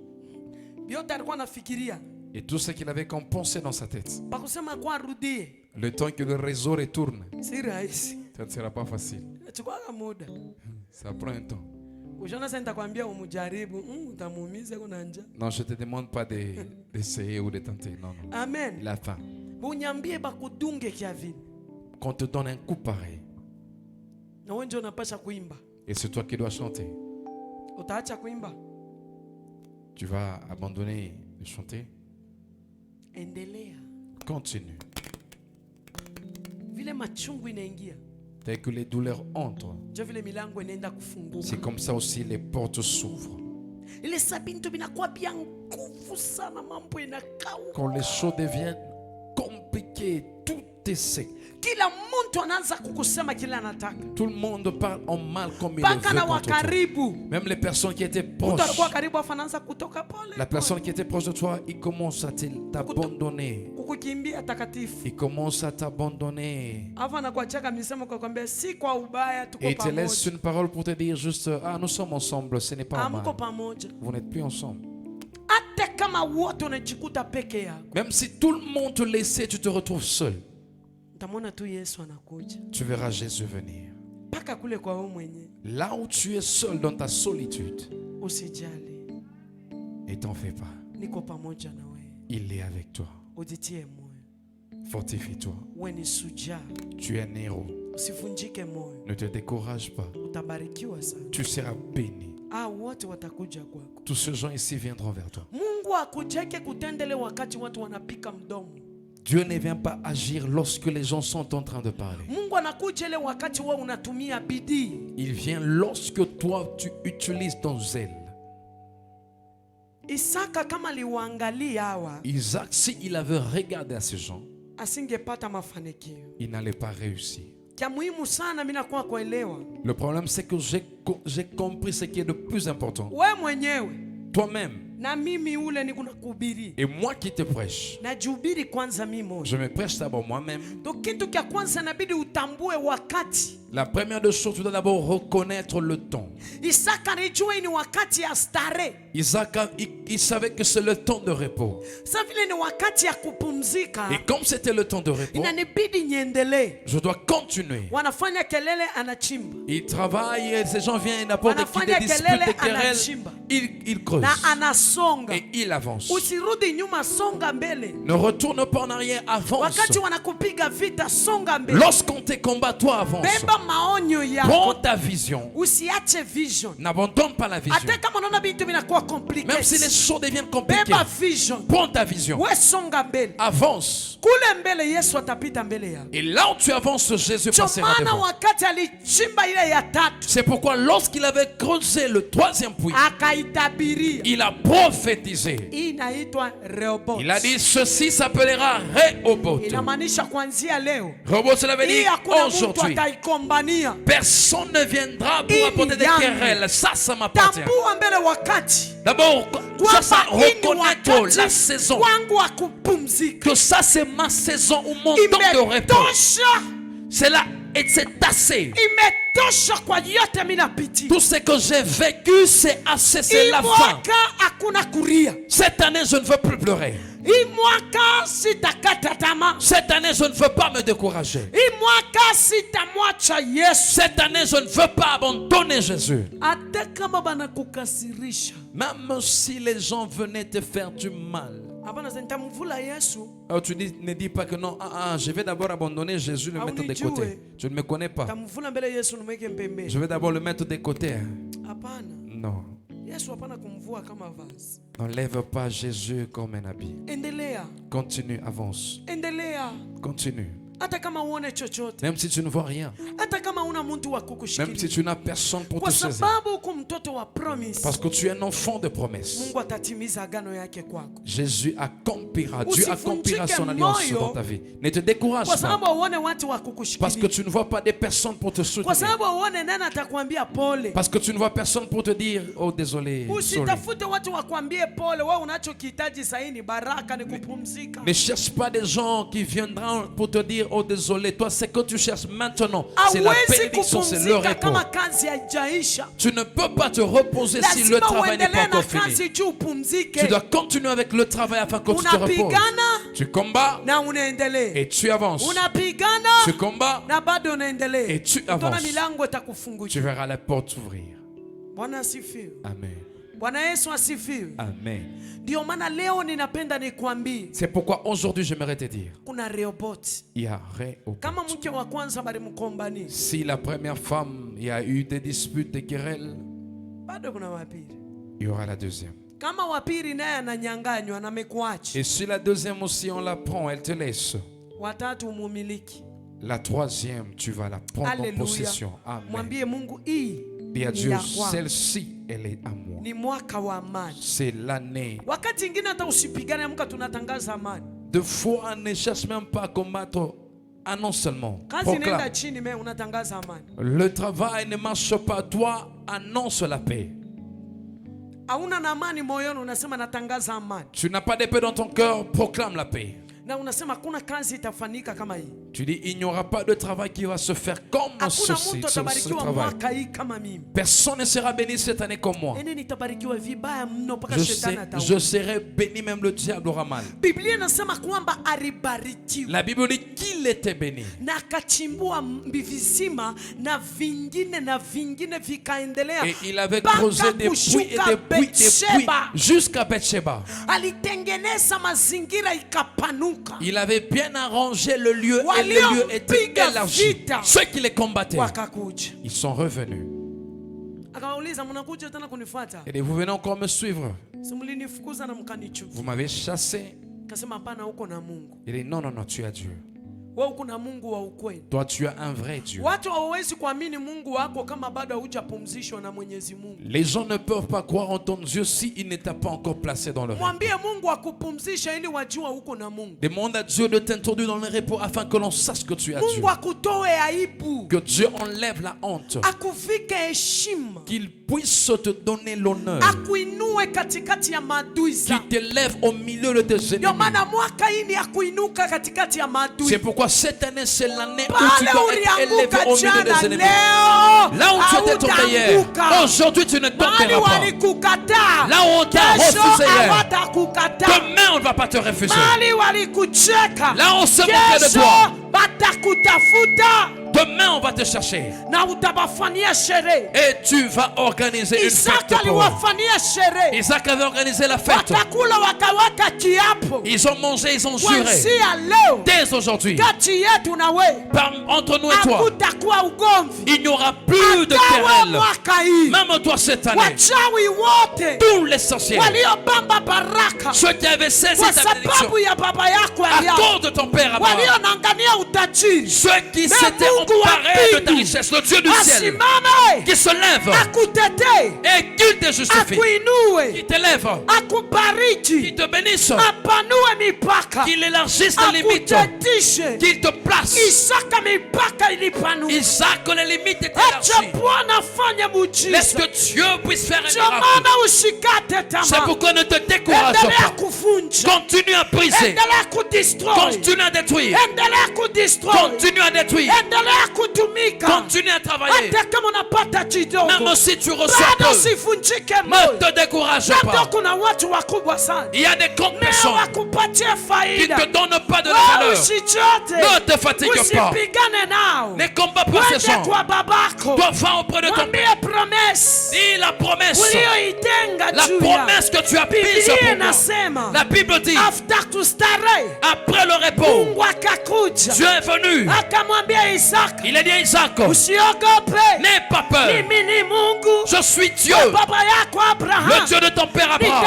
Et tout ce qu'il avait comme pensée dans sa tête. Le temps que le réseau retourne. Ça ne sera pas facile. Ça prend un temps. Non, je ne te demande pas d'essayer ou de tenter. Non, non. Amen. La fin. Qu'on te donne un coup pareil. Et c'est toi qui dois chanter. Tu vas abandonner de chanter. Continue. Dès que les douleurs entrent, c'est comme ça aussi les portes s'ouvrent. Quand les choses deviennent compliquées, tout est sec. Tout le monde parle en mal comme il le veut contre toi. Même les personnes qui étaient proches. La personne qui était proche de toi, il commence à t'abandonner. Il commence à t'abandonner. Et il te laisse une parole pour te dire juste, ah, nous sommes ensemble, ce n'est pas mal. Vous n'êtes plus ensemble. Même si tout le monde te laissait, tu te retrouves seul. Tu verras Jésus venir. Là où tu es seul dans ta solitude, et t'en fais pas. Il est avec toi. Fortifie-toi. Tu es un héros. Ne te décourage pas. Tu seras béni. Tous ces gens ici viendront vers toi. Dieu ne vient pas agir lorsque les gens sont en train de parler. Il vient lorsque toi tu utilises ton zèle. Isaac, s'il avait regardé à ces gens, il n'allait pas réussir. Le problème, c'est que j'ai compris ce qui est le plus important. Toi-même. Et moi qui te prêche, je me prêche d'abord moi-même. La première des choses, tu dois d'abord reconnaître le temps. Isaac, il savait que c'est le temps de repos. Et comme c'était le temps de repos, je dois continuer. Il travaille, ces gens viennent, n'importe qui, des disputes, des querelles, il creuse. Et il avance. Ne retourne pas en arrière, avance. Lorsqu'on te combat, toi avance. Prends ta vision. N'abandonne pas la vision. Même si les choses deviennent compliquées, prends ta vision. Avance. Et là où tu avances, Jésus passera devant. C'est pourquoi lorsqu'il avait creusé le troisième puits, il a prophétisé. Il a dit ceci s'appellera Rehoboth. Rehoboth, cela veut dire aujourd'hui. Personne ne viendra pour apporter des querelles. Ça m'appartient. D'abord, ça reconnaître la saison. Que ça c'est ma saison ou mon temps de repos. C'est là et c'est assez. Tout ce que j'ai vécu, c'est assez, c'est la fin. Cette année, je ne veux plus pleurer. Cette année, je ne veux pas me décourager. Cette année, je ne veux pas abandonner Jésus. Même si les gens venaient te faire du mal. Alors tu ne dis pas que non, je vais d'abord abandonner Jésus, le mettre de côté. Tu ne me connais pas. Je vais d'abord le mettre de côté. Non. N'enlève pas Jésus comme un habit. Continue, avance. Continue. Même si tu ne vois rien. Même si tu n'as personne pour te saisir. Parce que tu es un enfant de promesse. Jésus accomplira. Dieu accomplira son alliance dans ta vie. Ne te décourage pas. Parce que tu ne vois pas des personnes pour te soutenir. Parce que tu ne vois personne pour te dire oh désolé. Ne cherche pas des gens qui viendront pour te dire dire, oh désolé, toi c'est que tu cherches maintenant. C'est la bénédiction, c'est le repos. Tu ne peux pas te reposer si le travail n'est pas encore fini. Tu dois continuer avec le travail afin que tu te reposes. Tu combats et tu avances. Tu combats et tu avances. Tu verras la porte s'ouvrir. Amen. Amen. C'est pourquoi aujourd'hui j'aimerais te dire, il y a Rehoboth. Si la première femme, il y a eu des disputes, des querelles, il y aura la deuxième. Et si la deuxième aussi on la prend, elle te laisse. La troisième, tu vas la prendre en possession. Amen. Dis à Dieu, celle-ci, elle est à moi. C'est l'année. De fois, ne cherche même pas à combattre. Annonce seulement. Proclame. Le travail ne marche pas. Toi, annonce la paix. Tu n'as pas de paix dans ton cœur, proclame la paix. Tu dis, il n'y aura pas de travail qui va se faire comme ce travail. Personne ne sera béni cette année comme moi. Je serai béni, même le diable aura mal. La Bible dit qu'il était béni. Et il avait creusé des puits et des puits jusqu'à Bethsheba. Il avait bien arrangé le lieu et le lieu était élargi. Ceux qui les combattaient, ils sont revenus. Et vous venez encore me suivre. Vous m'avez chassé. Il dit non, non, non, tu as Dieu. Toi tu as un vrai Dieu. Les gens ne peuvent pas croire en ton Dieu si il ne t'a pas encore placé dans le repos. Demande à Dieu de t'introduire dans le repos afin que l'on sache que tu as Dieu. Que Dieu enlève la honte. Qu'il puisse te donner l'honneur. Qu'il t'élève au milieu de tes ennemis. C'est pourquoi cette année, c'est l'année où tu dois être élevé au milieu des ennemis. Là où tu étais tombé hier, aujourd'hui tu ne tomberas pas. Là où on t'a refusé hier, demain on ne va pas te refuser. Là où on se moquait de toi, demain on va te chercher. Et tu vas organiser une fête pour eux. Isaac avait organisé la fête. Ils ont mangé, ils ont juré. Dès aujourd'hui, entre nous et toi, il n'y aura plus de querelle. Même toi cette année, tous les sorciers, ceux qui avaient saisi ta bénédiction à cause de ton père Abraham, ceux qui s'étaient emparés de ta richesse, le Dieu du ciel qui se lève et qu'il te justifie, qui t'élève, qui te bénisse, qu'il élargisse les limites, qu'il te place. Isaac, les limites étaient élargies. Laisse que Dieu puisse faire un miracle. C'est pourquoi ne te décourage pas. Continue à briser. Continue à détruire. Continue à détruire. Continue à travailler. Même si tu reçois peu, ne te décourage pas. Il y a des grandes personnes qui ne te donnent pas de la valeur. Ne te fatigue pas. Ne combat pas ces gens. Toi, va auprès de ton père. Dis la promesse. La promesse que tu as prise pour moi. La Bible dit, après le repos, Dieu est venu. Il a dit à Isaac, n'aie pas peur. Je suis Dieu, le Dieu de ton père Abraham.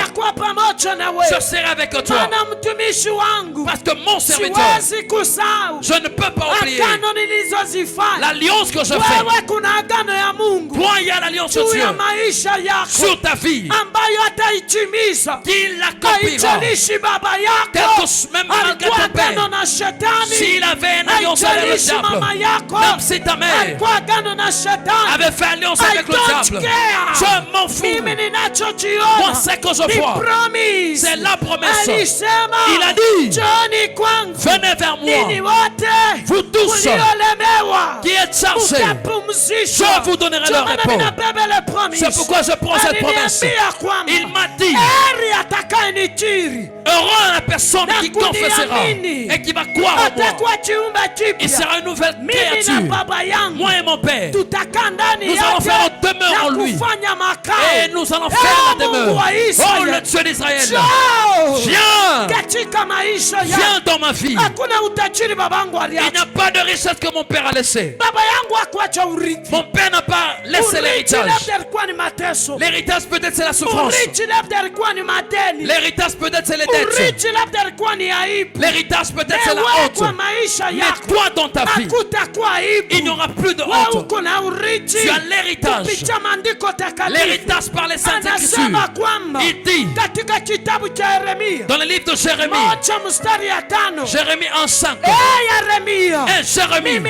Je serai avec toi. Parce que mon serviteur, je ne peux pas oublier l'alliance que je fais. Toi, il y a l'alliance de Dieu sur ta vie, qu'il l'accomplira. Même malgré ton père, s'il avait une alliance avec le diable, même si ta mère avait fait alliance avec le diable, je m'en fous. Moi, c'est que je vois. C'est la promesse. Il a dit, venez vers moi, vous tous qui êtes chargés, je vous donnerai le repos. C'est pourquoi je prends cette promesse. Il m'a dit, heureux la personne qui confessera et qui va croire en moi. Il sera une nouvelle créature. Moi et mon Père, nous allons faire une demeure en lui. Et nous allons faire la demeure. Oh, le Dieu d'Israël, viens. Viens dans ma vie. Il n'y a pas de richesse que mon père a laissé. Mon père n'a pas laissé l'héritage. L'héritage peut-être c'est la souffrance. L'héritage peut-être c'est les dettes. L'héritage peut-être c'est la honte. Mais toi dans ta vie, il n'y aura plus de honte. Tu as l'héritage. L'héritage par les saintes écritures. Il dit dans le livre de Jérémie, Jérémie 1:5, et Jérémie,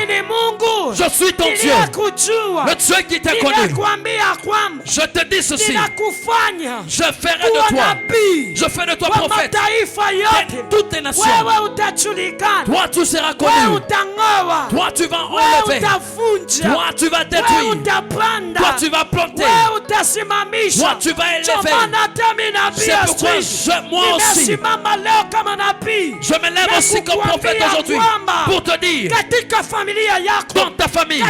je suis ton Dieu, le Dieu qui t'a connu. Je te dis ceci, je ferai de toi, je fais de toi prophète de toutes les nations. Toi tu seras connu, toi tu vas enlever, toi tu vas détruire, toi tu vas planter, toi tu vas élever. C'est pourquoi moi aussi, je me lève aussi comme prophète aujourd'hui pour te dire, dans ta famille,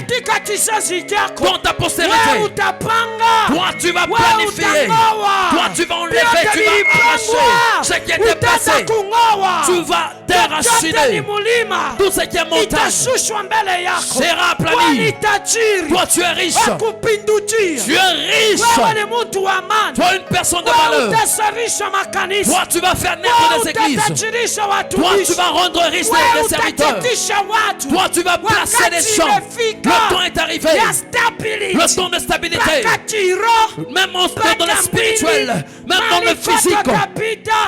dans ta postérité, toi tu vas planifier, toi tu vas enlever, tu vas arracher ce qui était passé, tu vas déraciner tout ce qui est montagne sera aplani. Toi tu es riche, tu es riche, toi une personne de valeur. Toi tu vas faire naître des églises, toi tu vas rendre riche les serviteurs, toi tu vas placer des gens. Le temps est arrivé, le temps de stabilité, même dans le spirituel, même dans le physique,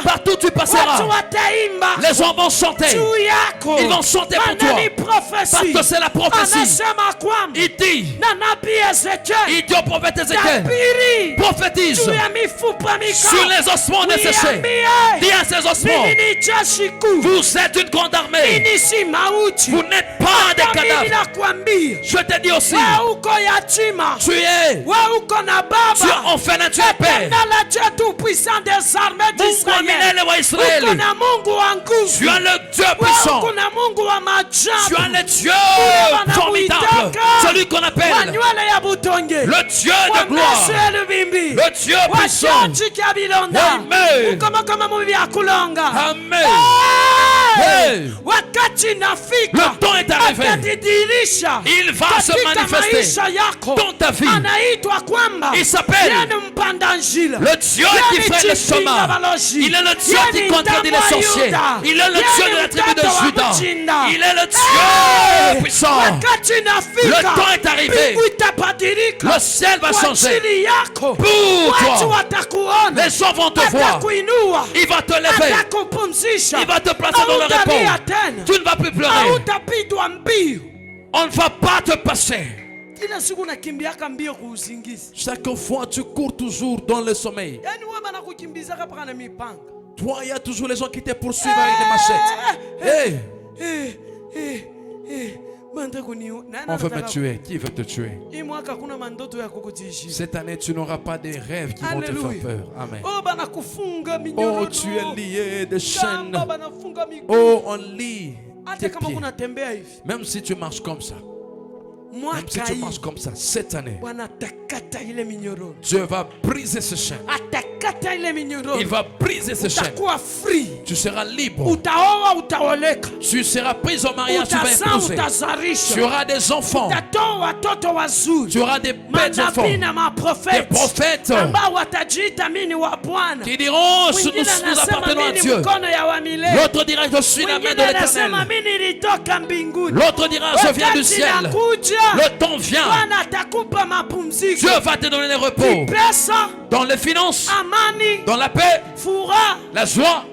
partout tu passeras, les gens vont chanter, ils vont chanter pour toi, parce que c'est la prophétie. Il dit au prophète Ézéchiel, prophétise sur les ossements desséchés. Dis à ces ossements, vous êtes une grande armée, vous n'êtes pas des cadavres. Je te dis aussi, tu es orphelin, tu es père. Tu as le Dieu puissant, tu as le Dieu formidable, celui qu'on appelle le Dieu de gloire, le Dieu puissant. Amen. Amen. Hey. Le temps est arrivé. Il va se manifester dans ta vie. Il s'appelle le Dieu qui fait le chemin. Il est le Dieu qui contredit les sorciers. Il est le Dieu de la tribu de Juda. Il est le Dieu puissant. Le temps est arrivé. Le ciel va changer pour toi. Les gens vont te voir. Il va te lever. Il va te placer dans le repos. Tu ne vas plus pleurer. On ne va pas te passer. Chaque fois tu cours toujours dans le sommeil. Toi, il y a toujours les gens qui te poursuivent avec des machettes. On veut me tuer. Qui veut te tuer? Cette année, tu n'auras pas des rêves qui vont te faire peur. Amen. Oh, tu es lié de chaînes. Oh, on lie tes pieds. Même si tu marches comme ça. Même si tu marches comme ça, cette année, Dieu va briser ce chaîne. Il va briser ce chaîne. Tu seras libre. Tu seras prise au mariage, tu vas épouser. Tu auras des enfants. Tu auras des bêtes enfants. Des prophètes qui diront nous appartenons à Dieu. L'autre dira je suis la main de l'Éternel. L'autre dira je viens du ciel. Le temps vient. Dieu va te donner le repos. Dans les finances, dans la paix, la joie,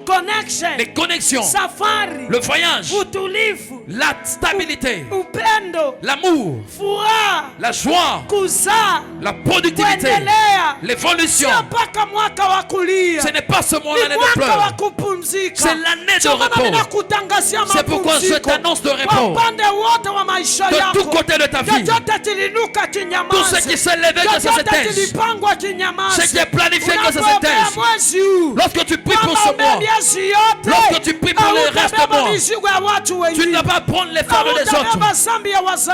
les connexions, le voyage, la stabilité, l'amour, la joie, la productivité, l'évolution. Ce n'est pas seulement l'année de pleurs, c'est l'année de repos. C'est pourquoi je t'annonce de repos de tous côtés de ta vie. Tout ce qui s'est levé que ça s'éteigne, ce qui est planifié que ça s'éteigne. Lorsque tu pries pour ce mois, lorsque tu pries pour le reste de mois, tu ne vas pas prendre les fardeaux des autres.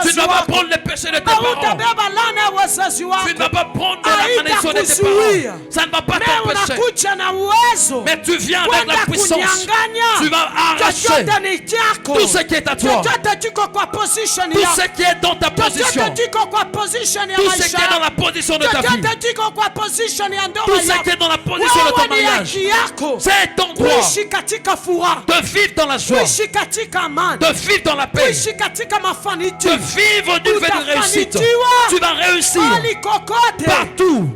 Tu ne vas pas prendre les péchés de tes parents. Tu ne vas pas prendre la malédiction de tes parents. Ça ne va pas t'empêcher. Mais tu viens avec la puissance. Tu vas arracher tout ce qui est à toi. Tout ce qui est dans ta position. Tout ce qui est dans la position de ta vie. Tout ce qui est dans la position de ton mariage. C'est ton droit de vivre dans la joie, de vivre dans la paix, de vivre d'une vie de réussite. Tu vas réussir partout.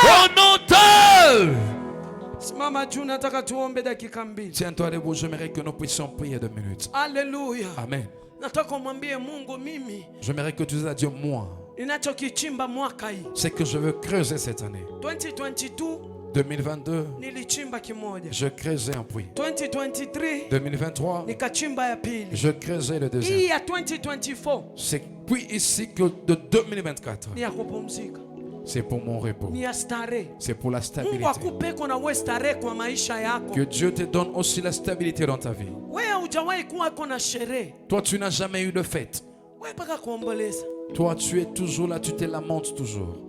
Au nom de... Tiens-toi debout, j'aimerais que nous puissions prier 2 minutes. Alléluia. Amen. J'aimerais que tu dises à Dieu, moi, c'est que je veux creuser cette année. 2022, je creusais un puits. 2023, je creusais le deuxième. C'est puis ici que de 2024, c'est pour mon repos. C'est pour la stabilité. Que Dieu te donne aussi la stabilité dans ta vie. Toi, tu n'as jamais eu de fête. Toi, tu es toujours là, tu te lamentes toujours.